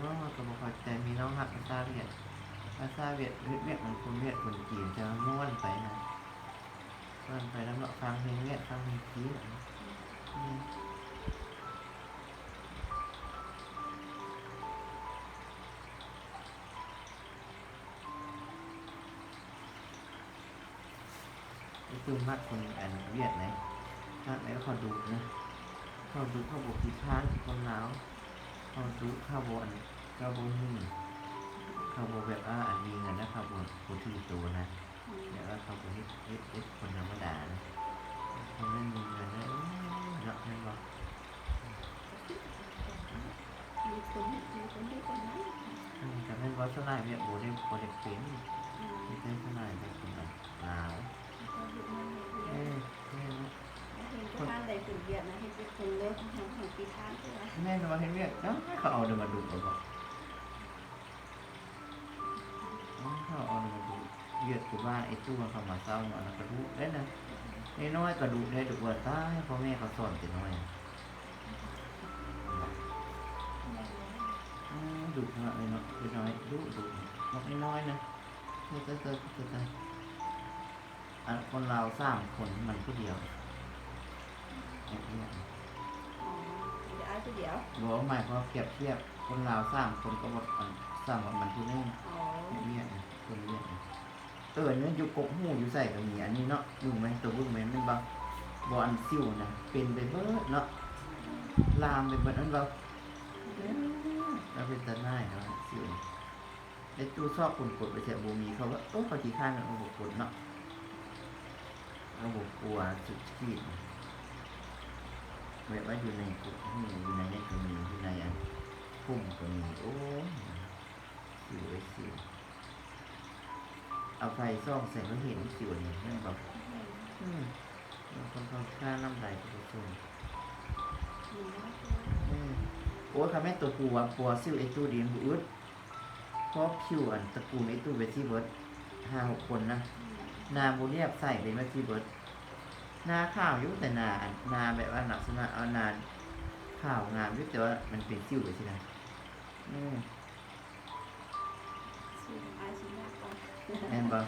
น้องก็บอกว่าแต่มีน้องหักภาษาเวียดเวียดมันคนเวียดคนจีนจะม้วนไปนะม้วนไปแล้วก็ฟังเพลงเวียดฟังเพลงจีนคือมากคนอันเวียดไหนมากแล้วเขาดูนะเขาดูเขาบอกที่พานคนลาวเขาดูข้าวบนข้าวบนนี่ข้าวบนแบบอันมีเงินนะข้าวบนคนที่ตัวนะแต่ว่าข้าวบนนี่คนธรรมดานะคนไม่มีเงินนะเนาะนั่นบอก มีคนที่คนนั้น แต่เป็นวัฒนธรรมเนี่ยโบได้เป็นไม่ใช่วัฒนธรรมเป็นคนลาว ก็อยู่มาเห็นท่านใดถึงเวียดนะเห็นเป็นคนเลิกทำของปีท่านใช่ไหม แม่นว่าเห็นเวียดเนาะเขาเอาเดินมาดูเขาบอกเขาเอาเดินมาดูเวียดคือบ้านไอ้ตู้เขามาเศร้ามาแล้วก็ดูได้นะน้อยก็ดูได้ดูว่าตายพ่อแม่เขาสอนแต่น้อยดูขนาดเลยเนาะน้อยดูบอกน้อยนะเตยอันคนเรา3 คนมันผู้เดียว อ๋อเดี๋ยวไอ้ตัวเดียว บอกหมายความเปรียบเทียบคนลาว3 คนก็บอก3 มันผู้นึง อ๋อ เนี่ยคนเนี่ยเนี่ยอยู่กกหูอยู่ใส่ก็มีอันนี้เนาะบึ้งไหมตัวบึ้งไหมมันบอันซิ่วนะเป็นไปเบิดเนาะลามไปเบิดนั่นเราเป็นตาหน้าเนาะซิ่วไอ้ตู้ซอกคนกดไปเสียบูมีเขาว่าเขาขี้ข้างกันระบบกดเนาะระบบกลัวสุดขีดแบบว่าอยู่ในกลุ่มอยู่ในนี่ก็มีอยู่ในอัน พุ่มก็มีโอ้ยสิวไอ้สิวเอาไฟซ่องใส่ก็เห็นสิวนี่แม่นบอกมันค่อนข้างค่าน้ำลายตัวสูงโอ้ยค่ะแม่ตัวปูอ่ะปัวซิวไอ้ตู้ดีนบุอึดเพราะผิวอันตระกูลไอ้ตู้เวทีเบิร์ด5-6 คนนะนาโบเรียบใส่เป็นเวทีเบิร์ดนาข้าวอยุ่แต่นาแบบว่าลักษณะเอานาข้าวงามอยุ่แต่ว่ามันเป็นซิวไปสินะสิอายสิยากกว่า แม่นบ่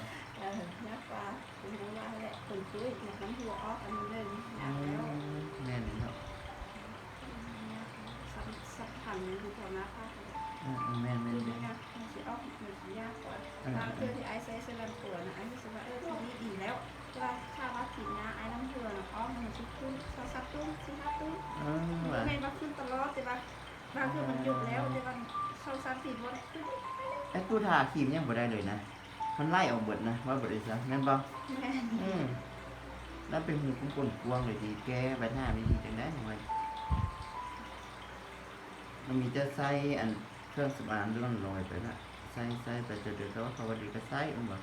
ยากกว่าเป็นน้ำลายแหละคนช่วยน้ำหัวออกอันนี้เลยยากแล้ว แม่นเนาะ สักพันนึงคือแถวหน้าภาค แม่น คือไม่ยากมันสิออกมันสิยากกว่าบางเพื่อที่ไอ้ใช้เซรั่มตัวนะไอ้รู้สึกว่าทีนี้ดีแล้วว่าถ้าว่ากินยาไอ้น้ำเกลือนะอ้อมมันชิขึ้นสักตุ้ม15 ตุ้มไม่ว่าขึ้นตลอดแต่ว่าบางคือมันหยุดแล้วแต่ว่าเข้า3-4 วันขึ้น ไอ้ตู้ทาครีมยังบ่ได้เลยนะมันไล่ออกเบิดนะว่าบ่ได้ซะแม่นบ่ แม่ แล้วเป็นหูกุ้งกลกวงเลยดีแก้ใบหน้าไม่ดีจังได้หน่อยมันมีจะใส่อันเครื่องสำอางร่อนลอยไปละใส่ไปจนเดี๋ยวเขาว่าดีก็ใส่บ่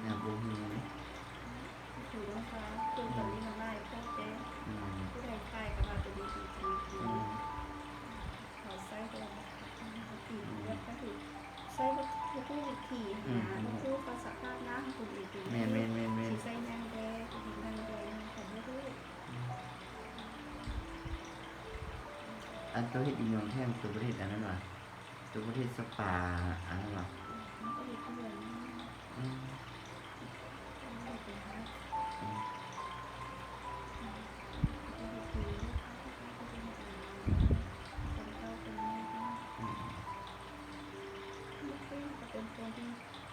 เนี่ยบ่ฮู้นี่ ถือว่าฟ้าคือตอนนี้มันไล่พวกแกผู้ใดใครก็ว่าจะดีดีเขาใส่ตัวตีเลือดก็คือใส่ก็คือวิธีนะก็คือภาษาภาพน้ำคุณอีกทีใส่นางแดงคุณนางแดงผมไม่รู้ อันตัวเฮ็ดอีหยังแท้ตัวประเทศอันนั้นว่ะตัวประเทศสปาอันนั้นว่ะ มันก็ดีขึ้นเลยเป็นตัวที่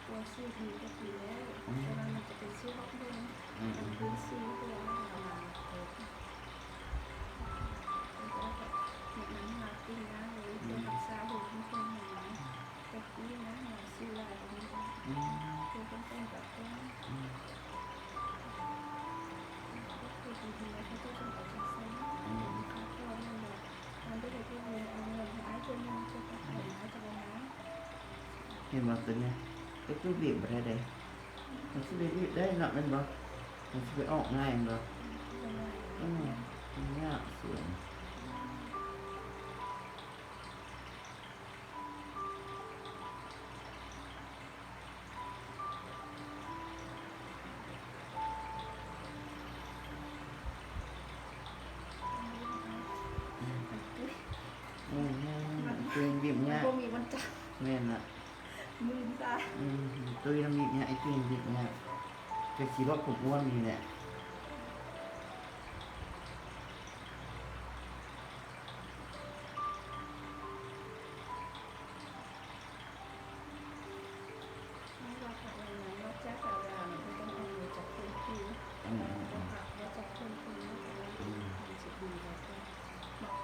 ตัวชื่อดีก็ดีแล้วแต่มันจะเป็นชื่อฮอกเดนมันเป็นชื่อตัวอะไรมาเนี่ยมันมาติ้งนะเลยเป็นภาษาบุญคนหนึ่งแต่ที่นะเราชื่ออะไรตรงนี้คือเป็นต้นแบบต้นก็คือดีๆแล้วเขาต้องเอาใจใส่เขาก็นั่นแหละมันได้ที่เรียนเอาเงินหายจนมันจะไปหายจะไปหา เห็นว่าตัวเนี้ยไอ้ตู้บีบบ่ได้เด้มันสิบีบได้เนาะแม่นบ่มันสิไปออกง่ายบ่มันยากสวยตัวบีบเนี่ย ก็มีวันจันทร์ แม่นน่ะ มือตา ตัวน้ำบีบเนี่ยไอ้ตัวบีบเนี่ยจะขี่รถผมอ้วนนี่แหละ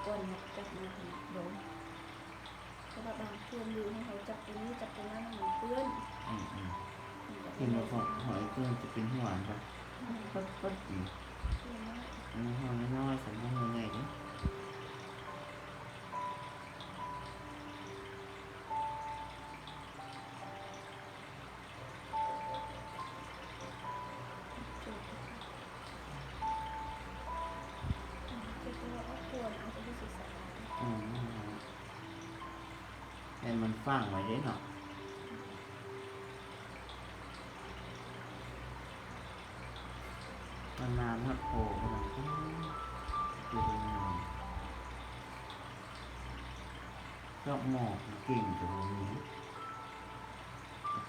ก่อนจับมาถึงโดนเพราะว่าบางเพื่อนลืมให้เขาจับตรงนี้จับตรงนั้นมันเปื้อน กินมาของหอยกุ้งจะเป็นหวานปะก็ดีหอยน้อยๆใส่หอยใหญ่เนี่ยให้มันฟังไว้ได้เนาะนานๆฮัดโผล่ไปหน่อยดูดูหน่อยชอบหมอกเก่งตรงนี้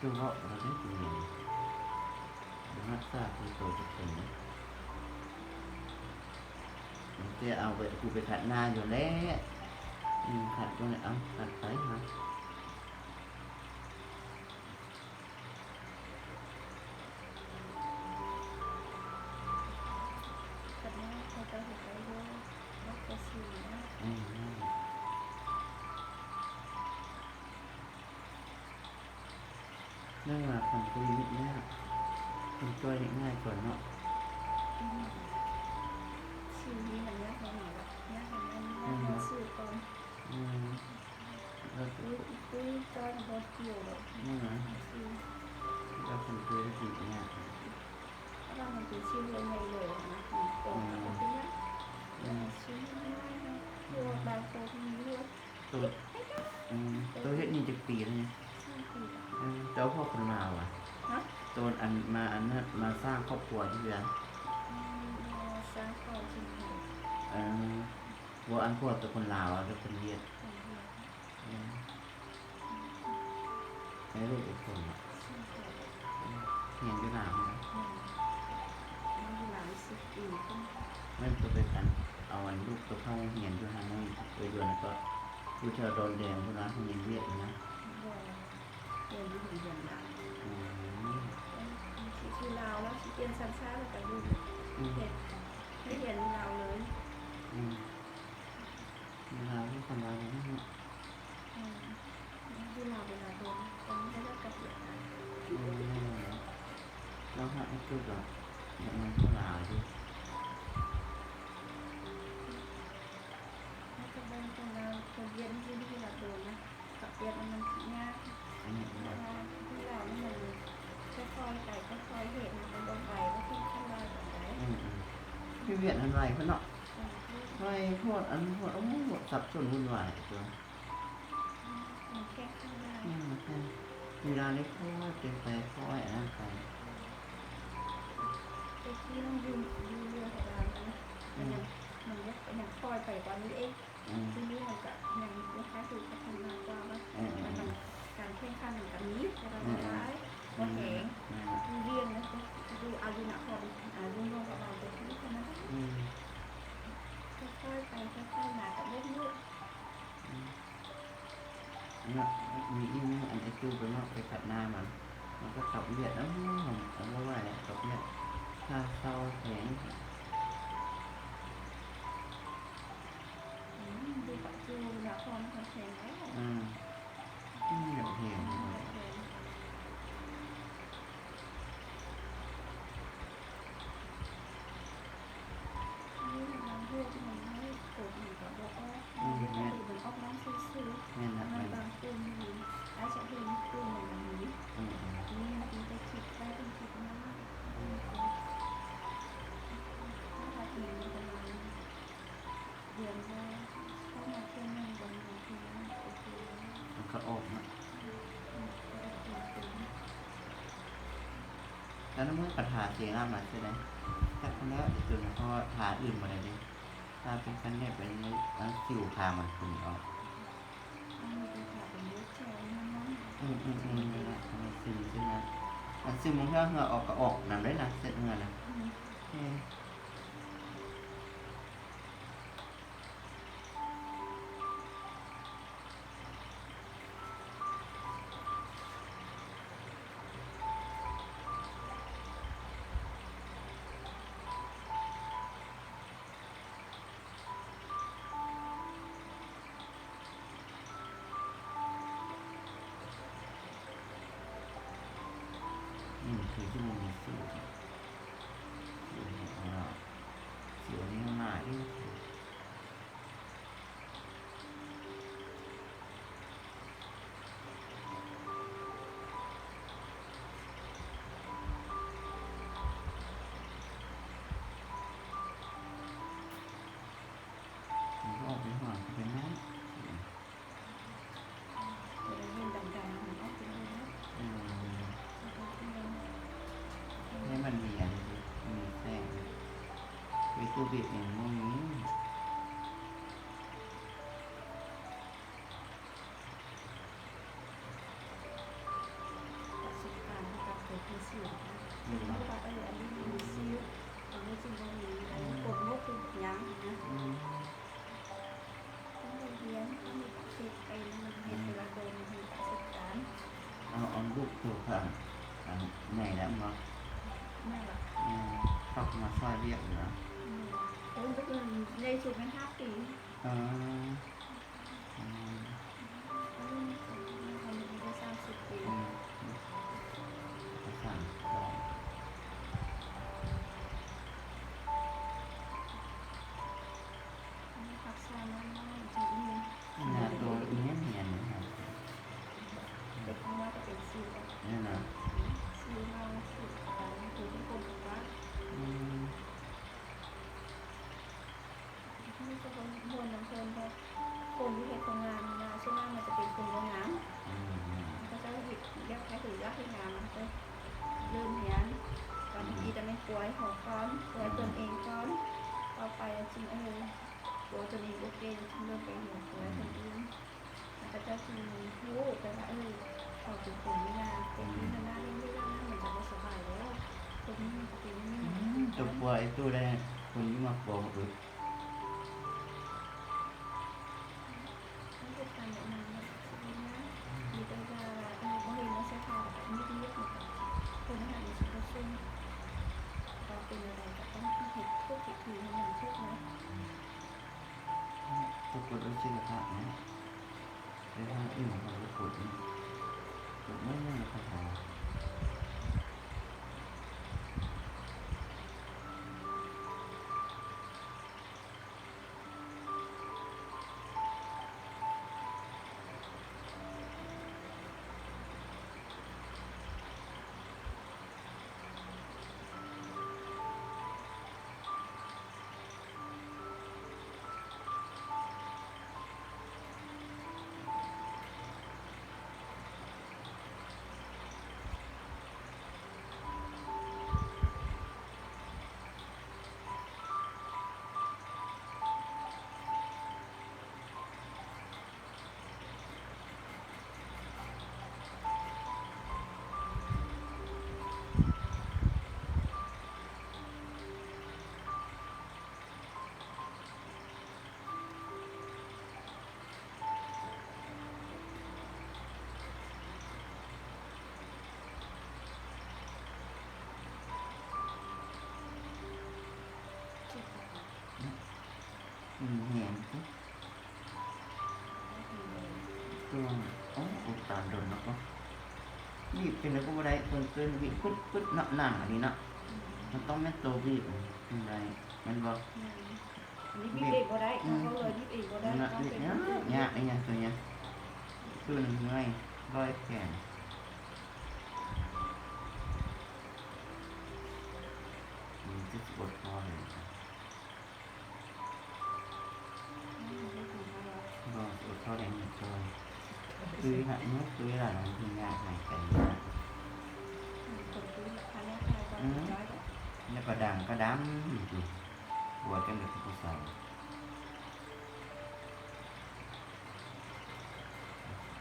ตัวเราเราได้เปลี่ยนเดี๋ยวรักษาตัวโตจะเป็นจะเอาไปกูไปขัดหน้าอยู่แล้วขัดตรงไหนเอาขัดไปฮะนั่งมาทำตัวนิดเนี่ยทำตัวง่ายก่อนเนาะชื่อนี้มันยากหน่อยแบบยากอย่างนั้นยากชื่อก่อน แล้ว ตุ้ยจอยมันโดนเกี่ยวแบบ นี่นะเราคนเคยได้กินเนี่ย ถ้าเรามันเป็นชิ้นเลยเลยนะตรงกับตัวเนี้ยชิ้นง่ายนะตัวบางตัวมีเลือด ตัวตัวเฮ็ดนี่จะปีแล้วเนี่ย สร้างปี เจ้าพ่อคนลาวอ่ะ ฮะ ตัวอันมาอันนั้นมาสร้างครอบครัวที่เวียน สร้างก่อจริงเลย วัวอันพวกตัวคนลาวอ่ะตัวคนเวียดให้ลูกอีกคนอ่ะเฮียนอยู่ลาวนะ มันอยู่หลัง10 ปีก็ ไม่ตัวเป็นอันเอาอันลูกตัวเข้าเฮียนอยู่ฮานอยไปเดือนแล้วก็ผู้ชายโดนแดงคนนั้นเฮียนเวียดนะ เรียนอยู่เรียนนะชื่อลาวแล้วเรียนซ้ำๆแล้วก็อยู่เห็ดไม่เรียนลาวเลย ลาวที่คนลาวนะ ที่ลาวเวลาโดนคนไม่ได้กระเทียมนะ แล้วฮะไอ้ตัวก็มันก็ลาวดิ แล้วก็บางคนเราคนเรียนที่ลาวโดนนะกับเรียนมันง่าย อันนี้ ที่ลาวนี่มันค่อยๆไปค่อยๆเห็นมันลงไปว่าที่ข้างล่างแบบไหน พี่เวียดอันไรเพื่อนเนาะไรพวดอันพวดโอ้โหสับสนวุ่นวายตัว มันแค่ข้างล่าง เวลาเล็กค่อยเป็นไปค่อยนะไป ไอ้ที่ต้องยืนเรือของเรานะมันยังค่อยไปกว่านี้เองทีนี้มันก็ยังนะคะคือพัฒนากว่าว่ามันการแข่งขันกับนี้เวลาสุดท้ายว่าแข็งดูเรียนนะดูอายุนักความดูโลกกับเราไปที่ขนาดค่อยๆไปค่อยๆมากับเรื่อย เนี่ยมีอีนี่อันไอจูไปเนาะไปขัดหน้ามันก็ขับเวียดแล้วผมว่าว่าเนี่ยขับเวียดถ้าเข้าแข็ง ๆดูปัจจุบันนักความแข็งแล้ว นี่แบบแข็ง นี่มันเพื่อที่มันให้กดมันกับบอกว่ามันออกน้ำซื่อๆ แม่นนะ มั แม่ น น บางคนมีอาจจะเป็นกลุ่มอย่างนี้นี่มันจะคิดได้เป็นคิดมากถ้าทีมันประมาณเดือนก็เข้ามาเที่ยวนึงวันบางทีโอเค มันก็ออกนะแล้วน้ำมือกระถาเสียงอะไรใช่ไหมแต่คนแล้วจุดนั้นก็ทาอื่นมาเลยดิถ้าเป็นกันเนี่ยเป็นสิวทามันขึ้นออก มีเป็นขาเป็นเยอะแชร์น้ำ นี่แหละมันซึมใช่ไหมมันซึมมันเพื่อเหงื่อออกก็ออกนั่นได้นะเสร็จเหงื่อนะคือที่มันมีสิวสิวนี่มันหนาที่มันก็ออกไปห่างเป็นน้ำ เป็นดำๆมันออกเป็นเยอะ ให้มันมีอะไรมีแสงวิตูบิดอย่างนี้ ประสบการณ์กับเคยเป็นสิวไม่รู้ว่าอันนี้มีสิวอันนี้จริงก็มีอะไรกดงบเป็นยังนะต้องเรียนต้องมีประสบการณ์มันเห็นเวลาโดนมีประสบการณ์ เอาลูกตัวผ่านไหนแล้วเนาะ นั่นแหละ เข้ามาซอยเรียกอยู่นะ โอ้ยก็คือในสุดเป็น5 ปี ทำเป็นได้30 ปี สั่ง พักซ้อนน้ำจริง ตัวนี้เนียนนะครับ นี่นะ ซื้อมาซื้อไปคือทุกคนบอกว่า อืม ที่จะคนมวลน้ำเพลินแบบคนที่เห็นคนงานมาช่วงหน้ามันจะเป็นคนโรงงาน อืม มันก็จะเห็นเรียกแค่ถือยากที่งานมันก็เริ่มเฮียนตอนนี้จะไม่ป่วยหัวก้อนป่วยตนเองก้อนต่อไปจริงตัวตนเองโอเคจริงเริ่มไปหัวป่วยคนอื่นมันก็จะจริงรู้แต่ว่าเขาเป็นคนไม่นานเป็นที่หน้าเรื่องๆนะมันจะไม่สบายแล้วคนนี้มันจะเป็นนี่ ตัวปัวไอ้ตู้ได้คนที่มาบอกอึ ไม่เป็นการแบบนั้นนะมีแต่ว่าบางทีเราใช้ข่าวแบบนิดๆเหมือนกันคนอาหารในชุมชนเราเป็นอะไรก็ต้องเห็นทุกทีทีให้มันทุกนะ ตัวกดรู้สึกกระนะเรื่องอื่นของเรากดกดไม่ไม่ค่อยหา แหงตัวโอ้อุตานโดนแล้วก็บีบเป็นแล้วก็ไม่ได้เกินบีบปึ๊ดหนังอันนี้นะมันต้องแม่โตบีบอะไรมันบอก นี่บีบเองก็ได้เขาเลยบีบเองก็ได้ นะบีบเนี้ยเนี่ยไอ้เนี่ยตัวเนี้ยตัวนึงไงร้อยแขนมันจะปวดคอเลยบอกปวดคอแดงตัวคือหายเนื้อคืออะไรมันคือยากหายใจยากแล้วก็ดำอยู่ปวดกันแบบผู้สาว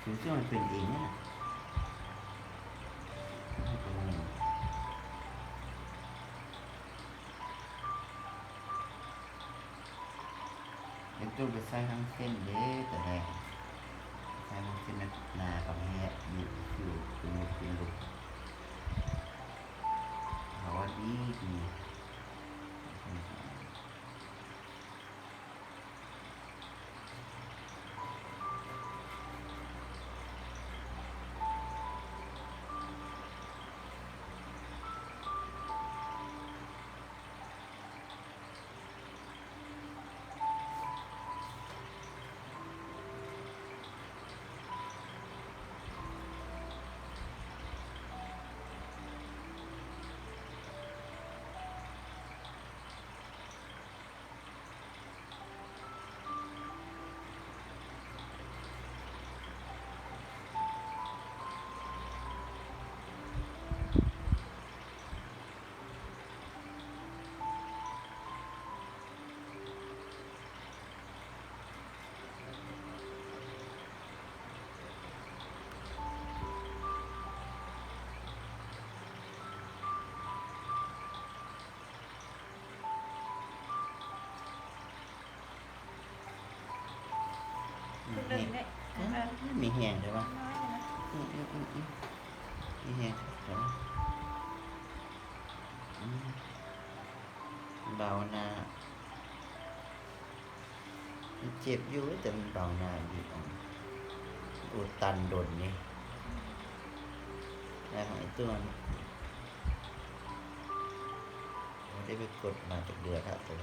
ถึงเชื่อมันเป็นเองเนี่ยเป็นตัวไปใส่ทั้งเส้นเด้แต่แรกใส่ทั้งเส้นนากับแม่อยู่เป็นลูกเขาว่าดีมีแหงใช่ปะมีแหงใช่ไหมเบาหน้าเจ็บอยู่แต่มันเบาหน้าอยู่อุดตันโดนนี่แล้วไอ้ตัวมันได้ไปกดมาจากเดือดครับตัว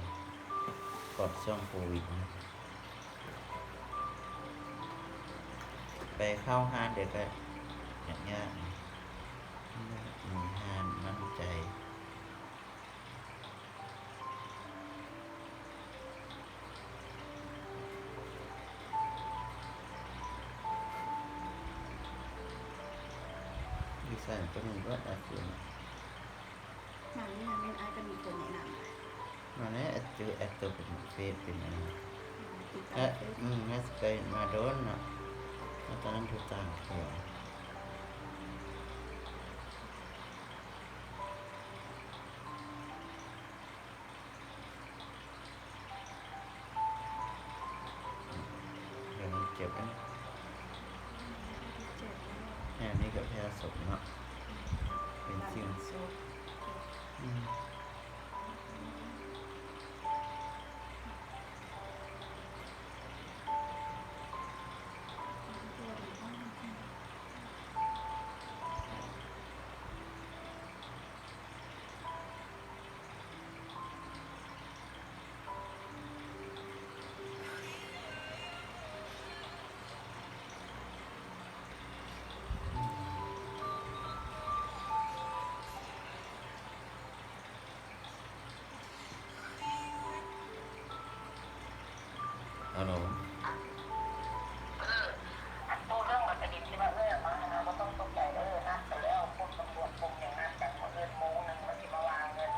กดช่วงโควิดนะไปเข้าห้างเดี๋ยวก็อย่างเงี้ย มีหานน้ำใจดีไซน์ก็มีว่าอาจจะ หนังนี่มันไอ้ก็มีคนแนะนำ มาเนี่ยเจอแอดตัวเป็นเฟซเป็นอะไร ติดตา แล้ ม ว เฟซ แม่สไปมาโดนเนาะแล้วตอนนั้นถูกต่างเขียวเดี๋ยวมันเก็บกัน เจ็บแล้ว แค่นี้กับแพรศพเนาะเป็นสิ่ง โซ อืม ฮัลโหล พูดเรื่องมันประเด็นที่ว่ามานะก็ต้องตกใจนะแต่แล้วคนตำรวจคงอย่างนั้นกันเงินโมงนึงมันจะมาวางเงิน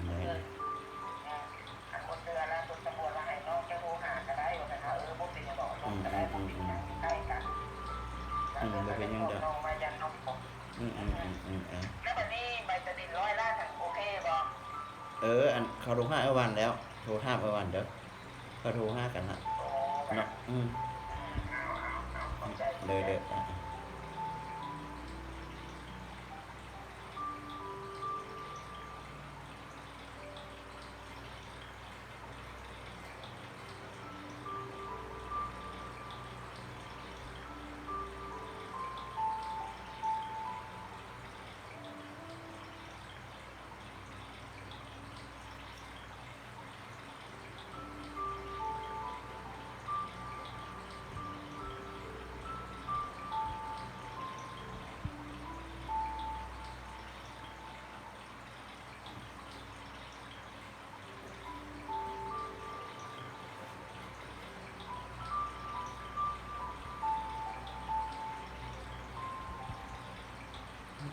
ได้ อันบนเรือแล้วคุณตำรวจมาให้น้องแกโทรหาก็ได้อยู่นะคะพวกสิ่งที่บอกน้องก็ได้พวกสิ่งที่ใกล้กันแล้วก็ไปน้องมายันน้องผมแล้วแบบนี้ใบตะดินร้อยล้านโอเคบอก อันเขาโทรห้าวันแล้ว โทรห้าวันเด้อเขาโทรห้ากันละ โอ้ เนาะเลยเด้อ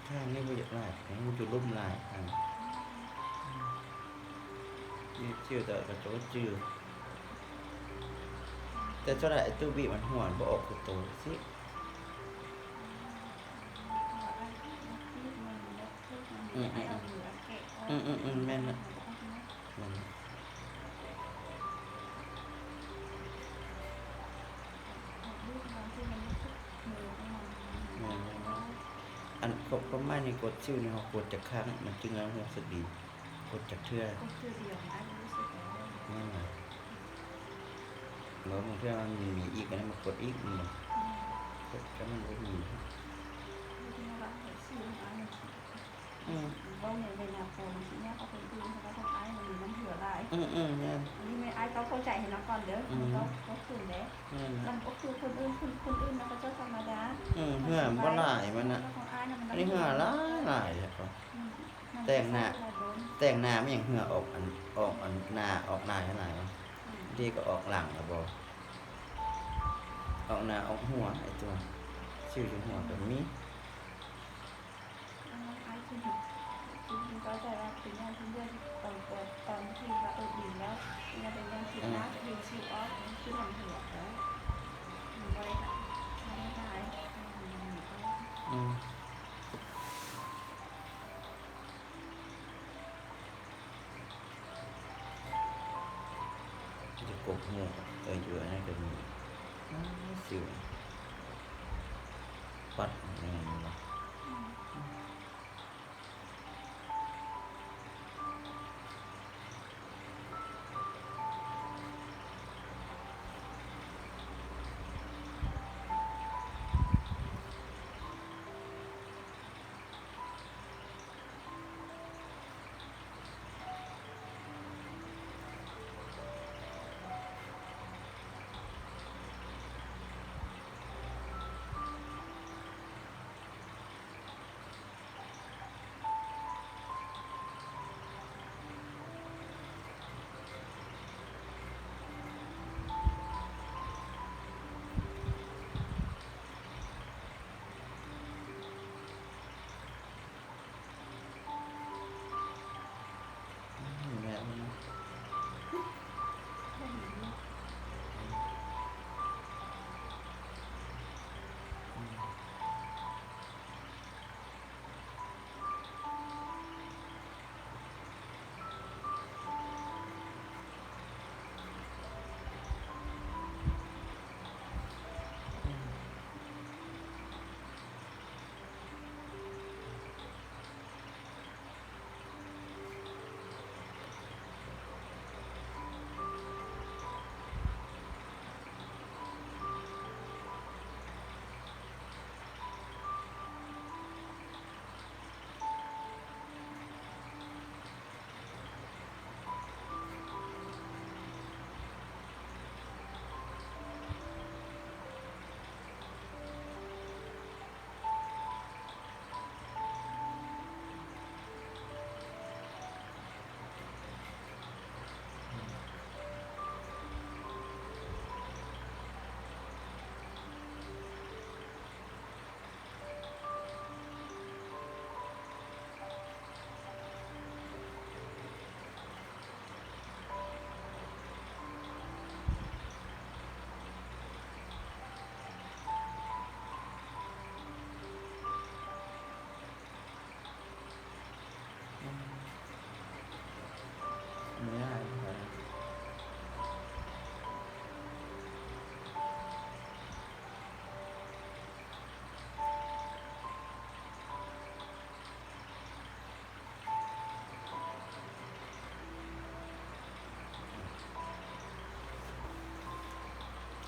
ทางนี้มันจะลายมันจะลุ่มลายทางนี่ชื่อแต่กระโจนชื่อแต่เจ้าไหนตู้บีมันหัวบ่ออกคือตัวสิแม่นนะมัน อันกบก็ไม่ในกดชื่อนี่เขากดจากครั้งมันจึงแล้วรู้สึกดีกดจากเทื่อ ก็คือเดียวนะรู้สึกแล้ว นั่นแหละแล้วบางเทื่อมันมีอีกอันนั้นมันกดอีกนี่กดก็มันไม่มีว่าในนาโพลทีนี้เขาเป็นดูเขาต้องไอ้มันมีน้ำเหือลายเนี่ยอันนี้ไม่ไอ้เขาเข้าใจเห็นน้ำก่อนเด้อเขาคืนแล้วมันก็คือคนอื่นนะเขาเจ้าธรรมดา เหื่อมันบ่หลายมันอ่ะอันนี้เหื่อหลายเลยครับแต่งหน้าไม่อย่างเหื่อออกอันหน้าออกหน้าเท่าไหร่ดีก็ออกหลังแล้วบ่ออกหน้าออกหัวไอ้ตัวชื่อจังหัวแบบนี้ก็จะรับเป็นงานที่เรื่องตอนที่ว่าดีแล้วงานเป็นงานที่น่าจะเป็นชิวออฟที่ทำเหือแล้วมันก็ได้ไม่ได้จะกบหัวอยู่อันนั้นก็มีสิวปัดนี่นะ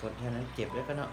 กดแค่นั้นเจ็บแล้วก็เนาะ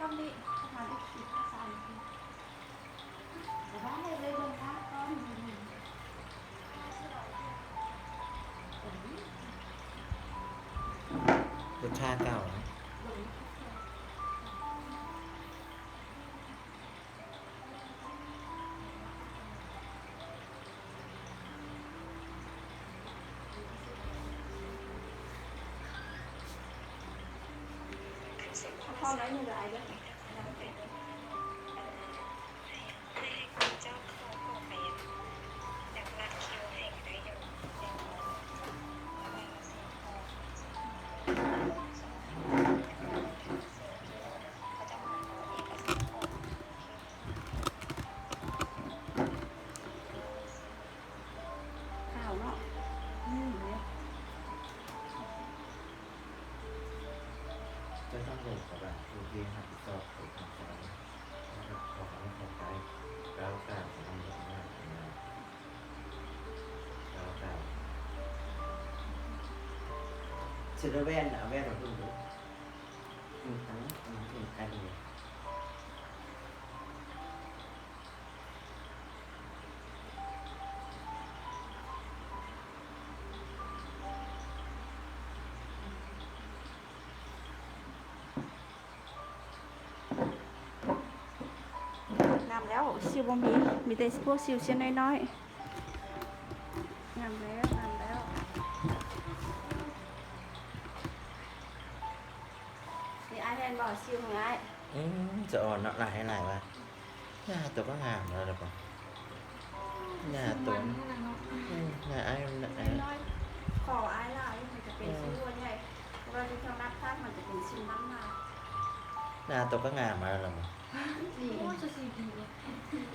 คำนี้ประมาณอีก10 3 นาทีแต่ว่าเลยเบิ่งค่ะตอนนี้ รสชาติเก่านะ พ่อน้อยหนึ่งรายด้วย เ กาสทำแบบนั้นเรากาสเสร็จแล้วแว่นเอาแว่นเราเพิ่งดูทั้งถึงกันเลยงามแล้วซิวบ่มีแต่พวกซิวเส้นน้อยๆงามแล้วงามแล้วนี่ไอ้แทนบอกซิวของไอ้ จะอ่อนเนาะหลายหลายวะหน้าตัวก็งามแล้วหรือเปล่าหน้าตัวหน้าไอ้ น้อยๆขอไอ้ล่ะมันจะเป็นซิวใหญ่เพราะว่าที่ทางนัดทักมันจะเป็นซิวน้ำมา หน้าตัวก็งามมาแล้วหรือเปล่า นี่ โอ้จะสีดีเลย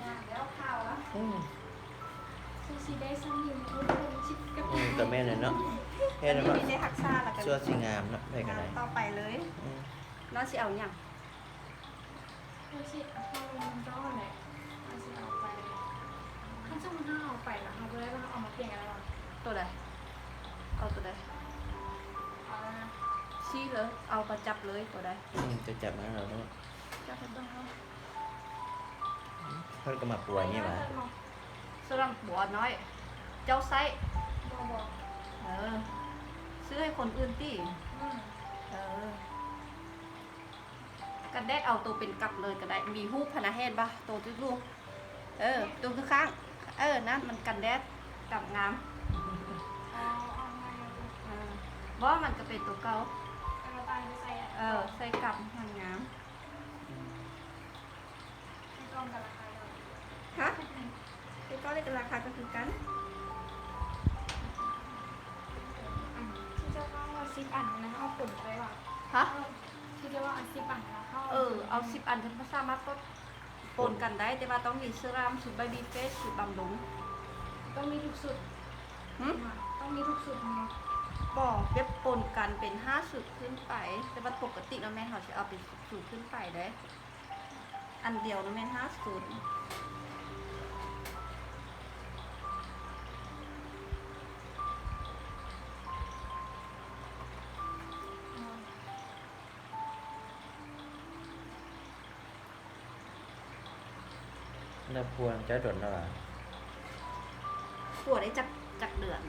งามแล้วข้าวแล้ว จะสีได้ซ้ำอยู่โอ้ยชิดกับ ตัวแม่เลยเนาะ อั แค่ น นั้ นี้ นว่า มีในหักซาแล้วกัน ชั่วสีงามเนาะไปกันไหน ต่อไปเลยน้องสิเอาอย่าง เขาสิเขามันก็แหละเขาสิเอาไปเขาจะมันเอาไปแล้วเขาเลยว่าเอามาเปลี่ยนกันแล้ว ตัวใดเอาตัวใด เอาแล้วนะ ชี้เลยเอาประจับเลยตัวใด จะจับมาเราเนาะ จับให้เบิ่งเอา เพิ่นก็มาป่วยนี่หว่า สำหรับบัวน้อย เจ้าไซส์ บอก ซื้อให้คนอื่นตี อืม กันแดดเอาตัวเป็นกลับเลยก็ได้มีฮูปพนาเฮดป่ะตัวที่ลูกตัวคือข้างนั่นมันกันแดดกลับงาม เอาไง ว่ามันก็เป็นตัวเก่า เอาตายไปใส่อ่ะ ใส่กลับมันงาม ไม่ต้องกันราคาเลย ฮะที่ก็ได้กันราคาก็คือกัน ที่จะว่า10 อันนะเอาผลไปว่ะ ฮะ ที่จะว่าอัน10 อันนะเขา เอา10 อันถึงภาษามารถก็ปนกันได้ แต่ว่าต้องมีเสื้อรามชุดใบบีเฟสชุดบำรุง ต้องมีทุกสุด หึ ต้องมีทุกสุดเนาะ บอกเว็บปนกันเป็น5สุดขึ้นไป แต่ว่าปกติแล้วแม่เขาจะเอาเป็นสุดขึ้นไปได้ อันเดียวนะแม่5สุด แล้วพวงจะโดนแล้วอ่ะ ปวดได้จากเดือน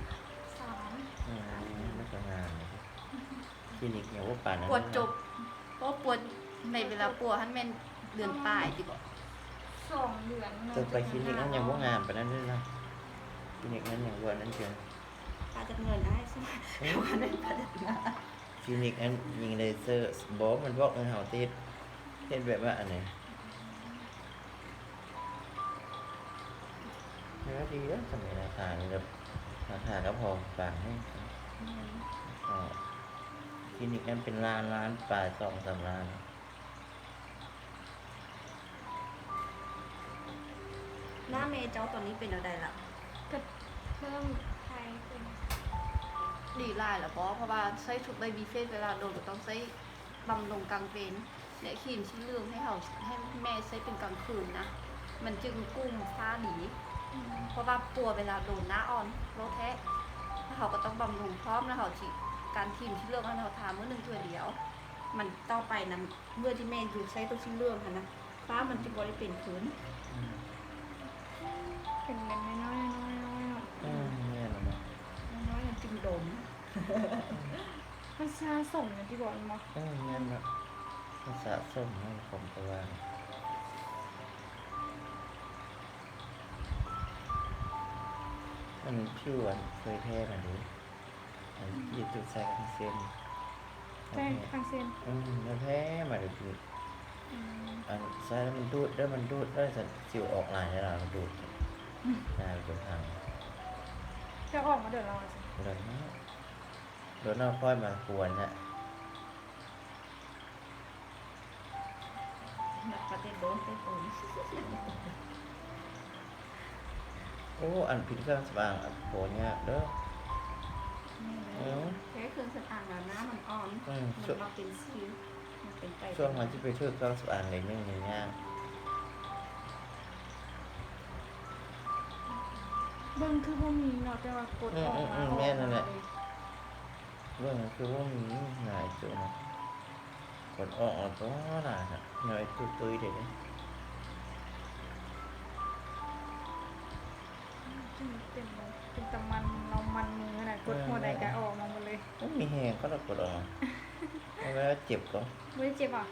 ไม่ก็งามเลยคลินิกเนี่ยว่าป่านนั้น ปวดจบเพราะปวดในเวลาปวดท่านแม่นเดือนปลายดีกว่า 2 เดือน จนไปคลินิกนั้นยังว่างามปานนั้นด้วยนะคลินิกนั้นยังว่านั้นเชียว ปาจัดเงินได้ใช่ไหมวันนั้นปาจัดงาน คลินิกนั้นยิงเลเซอร์บอกมันบอกในเฮาติดเห็นแบบว่าอันไหนเนื้อดีแล้วสมัยราคานี่แบบราคาก็พอฟังให้คลินิกนั้นเป็นล้านปลาย2-3 ล้าน หน้าเมย์เจ้าตอนนี้เป็นอะไรล่ะ ก็เพิ่มไทยเป็น ดีไลน์เหรอเพราะว่าใช้ชุดใบบีเฟสเวลาโดนก็ต้องใช้บำรุงกลางเป็นและครีมชิ้นเรื่องให้เขาให้แม่ใช้เป็นกลางคืนนะ มันจึงกุ้มฟ้าดี เพราะว่าปัวเวลาโดนหน้าอ่อนโรคแท้เขาก็ต้องบำรุงพร้อมแล้วเขาฉีดการครีมชิ้นเรื่องให้เขาทาเมื่อ1 เดือนเดียว มันต่อไปนะเมื่อที่แม่อยู่ใช้ตัวชิ้นเรื่องค่ะนะฟ้ามันจะบริเป็นพื้น เป็นเงินน้อยๆน้อยๆ เนี่ยนะมั้ง น้อยมันจึงโดน มันสะสมอย่างที่บอกมั้ง เนี่ยนะมันสะสมให้ผมก็ว่ามันผิวอันเคยแพ้มาดิอันยืดจุดใส่กันเส้น แป้งคางเซน มันแพ้มาดิคืออันใส่แล้วมันดูดแล้วสันสิวออกลายให้เรามันดูดได้เป็นทาง จะออกมาเดือดร้อนสิ เดินนะเดินเอาค่อยมากวนเนี่ย แบบประเทศโดนเต้นโอน โอ้อันพิษเครื่องสว่างอันโผล่เนี่ยเด้อ แค่เครื่องสตางค์แล้วน้ำมันอ่อน มันมาเป็นซีลมันเป็นไก่ ช่วงมันที่ไปช่วยเครื่องสว่างเลยนึ่งอย่างเงี้ย เบิ่งคือบ่มีเนาะแต่ว่ากดออกมา แม่นั่นแหละเรื่องคือว่ามีหลายจุดนะกดออกตัวหนาครับหน่อยตุ้ยๆเด็ดเลย เป็นตะมันเรามันมือขนาดกดหัวใดก็ออกมาหมดเลย ต้องมีแหงก็ต้องกดออกเอาไว้เจ็บก็ บ่ได้เจ็บอ่ะ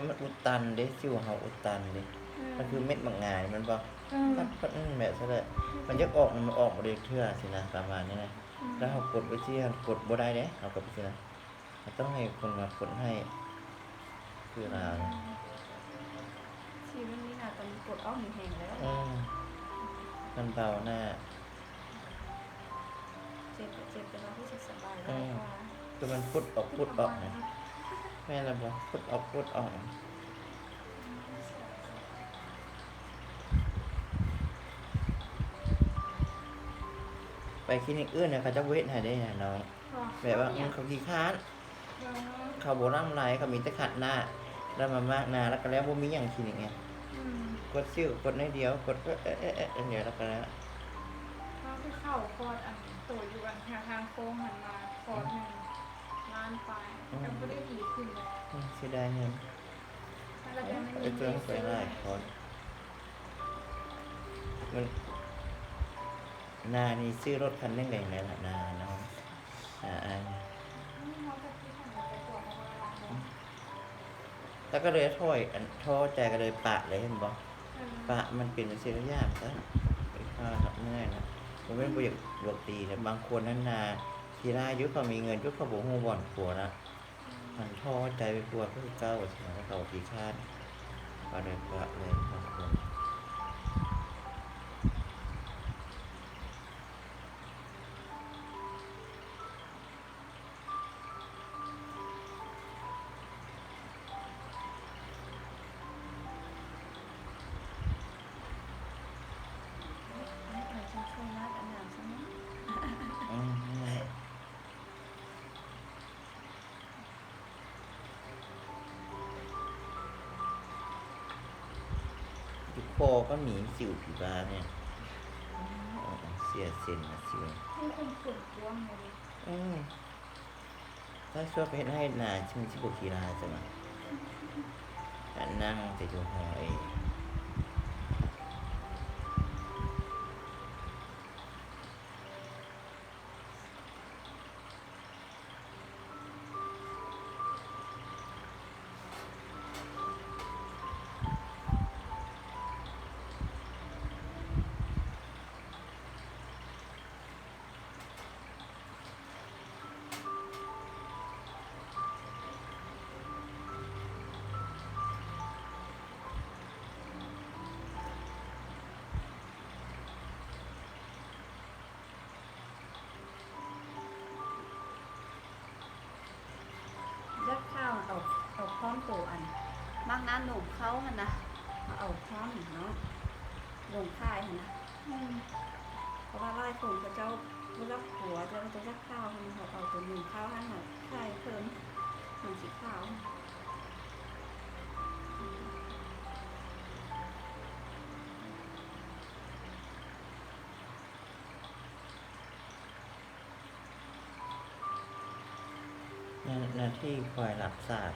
มันอุดตันเด้ซิวเฮาอุดตันเด้มันคือเม็ดบางงายมันบ่มันแบบซะเลยมันยักออกมันออกบ่ได้เทื่อสินะประมาณนี้นะแล้วเฮากดไว้ที่กดบ่ได้เด้เอากดไปสินะต้องให้คนมากดให้คือลาว ชีวิตนี้น่ะตอนนี้กดออกแห้งๆแล้ว มันเบาหน้า เจ็บก็เจ็บแต่ว่าที่จะสบายได้กว่า คือมันพุดออกนะแม่ละบ่พุดออกไปคลินิกอื่นเนี่ยเขาจะเวทให้ได้นะน้องแบบว่าเขาขี้ค้านเขาโบราณไรเขามีแต่ขัดหน้าแล้วมามากหน้าแล้วก็แล้วบ่มีอย่างคลินิกไงกดซิ่วกดในเดียวกดเดี๋ยวแล้วก็แล้ว เขาไปเข้าคอร์สอันตัวอยู่อันทางโค้งหันมาคอร์สหนึ่งล้านปลายแต่ก็ได้ดีขึ้นเลย เสียดายเงิน แล้วก็ไม่ ไอ้ มี เพื่อนไปไล่คอนมันนานี่ซื้อรถคันนึงได้ไหมล่ะนาน้องแล้วก็เลยถ้อยท้อใจก็เลยปะเลยเห็นบ่ปะมันเป็นเสียยากซะไอ้ข้าหักเมื่อยนะผมไม่ได้อยากบวกตีแต่บางคนนั้นนาทีไรยุคเขามีเงินยุคเขาบอกหูบ่อนผัวนะมันท้อใจไปกลัวก็คือเก้าสิแล้วเขาตีคาดก็เลยปะเลยบางคน อาจจะช่วยลาดอันน้ำซะมั้ง จุกคอก็มีสิวผีบ้าเนี่ยเสียเซนนะสิว ให้คนฝุ่นร่วงเลย ถ้าช่วยไปให้นาชิมชิบุกีฬาจะมานั่งแต่ดูหอยยัดข้าวเอาพร้อมตัวอันมากน้ำหนุ่มเขาหันนะเอาพร้อมเนาะลงค่ายหันนะเพราะว่าไล่คนพระเจ้าผู้รับผัวจะยัดข้าวมันเขาเอาตัวหนึ่งข้าวหันหน่อยค่ายเพิ่มหนึ่งสีข้าว หน้าที่คอยรับทราบ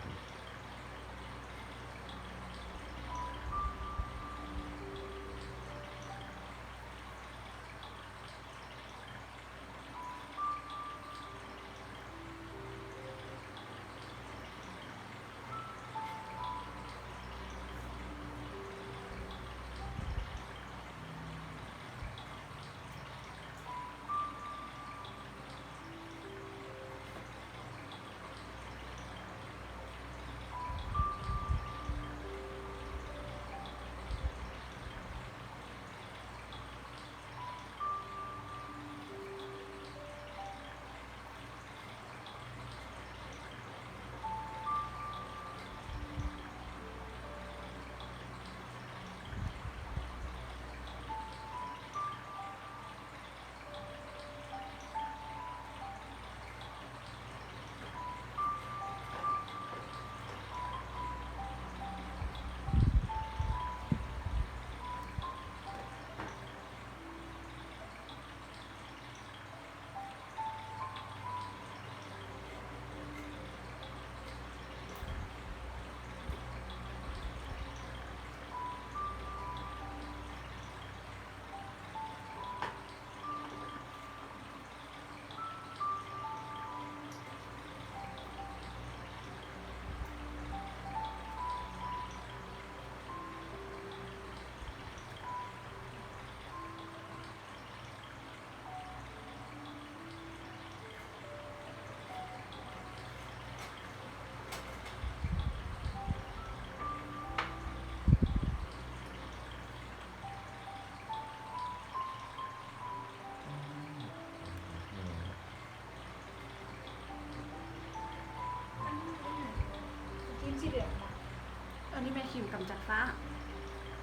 กำจัดฟ้า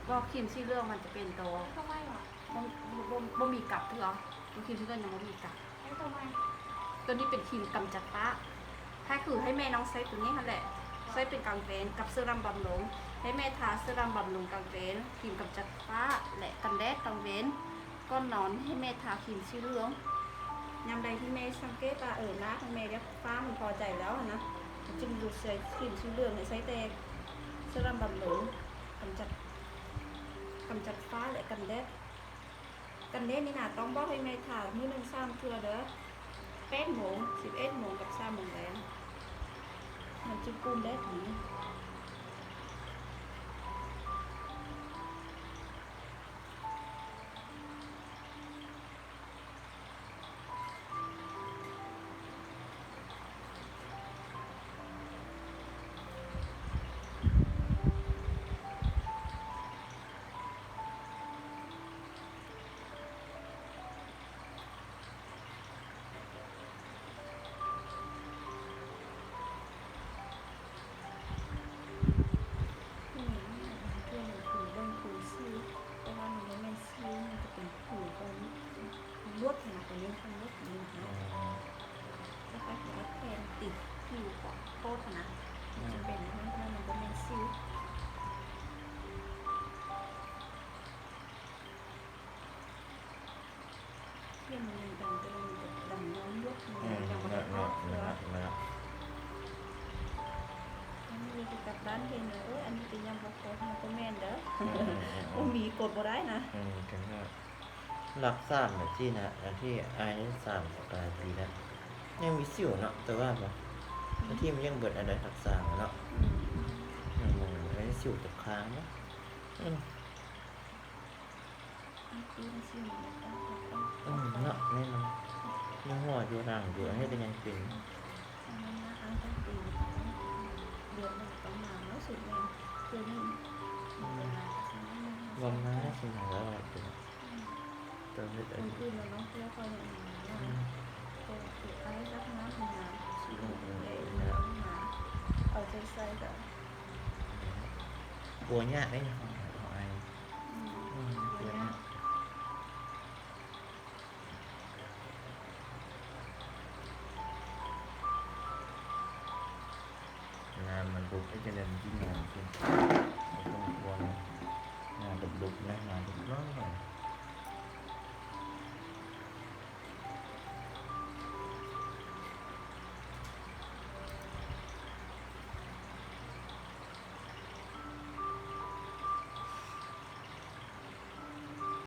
ก็ครีมสีเหลืองมันจะเป็นตัว ทำไมหรอ บ่มีกับเถอะตัวครีมสีเหลืองยังบ่มีกับ แล้วทำไม ตัวนี้เป็นครีมกำจัดฟ้าถ้าคือให้แม่น้องใช้ตัวนี้นั่นแหละใช้เป็นกลางเวนกับเซรั่มบำรุงให้แม่ทาเซรั่มบำรุงกลางเวนครีมกำจัดฟ้าและกันแดดกลางเวนก้อนนอนให้แม่ทาครีมสีเหลืองยามใดที่แม่สังเกตว่าหน้าของแม่เนี่ยฟ้ามันพอใจแล้วนะจึงดูใช้ครีมสีเหลืองให้ใช้แต่เซรั่มบำรุงกำจัดฟ้าและกันแดดนี่นะต้องบอกให้แม่ทามื้อหนึง3เทื่อเด้อ8 โมง 11 โมงกับ3 โมงแลงมันจะกุมแดดดีลวดขนาดนี้ทำลวดนี้นะคะแล้วก็จะแทนติดผิวของโทษนะมันจะเป็นมันก็ไม่ซิ้วเที่ยมันดังจะดังน้องลวดมันยังไม่ได้ออกเลยอันนี้จะกลับบ้านเห็นเลยอันนี้เป็นยำบะโคตรมันก็แม่นเด้อโอ้มีกดบ่ได้นะ กันก็รักษาแบบที่นะอันที่ไอ้3 สัปดาห์ทีแล้วยังมีสิวเนาะแต่ว่าแบบอันที่มันยังเบิดอะไรรักษาเนาะไอ้สิวตกค้างเนาะ เนาะนี่มันยังหัวอยู่ร่างอยู่ให้เป็นยังเป็น เดือนหนึ่งประมาณแล้วสุดเลยเดือนหนึ่ง วันนั้นสิหาแล้วเป็นตัวเล็ก คนอื่นเนาะเพื่อคอยอย่างนี้ตัวไอ้รับน้ำงานชีวิตเลยน้ำมาเอาใจใส่กับ บัวยากได้ยังของไอ้บัวยากงานมันลุกให้เจริญที่งานขึ้นต้องควรงานลุกนะงานลุกน้อย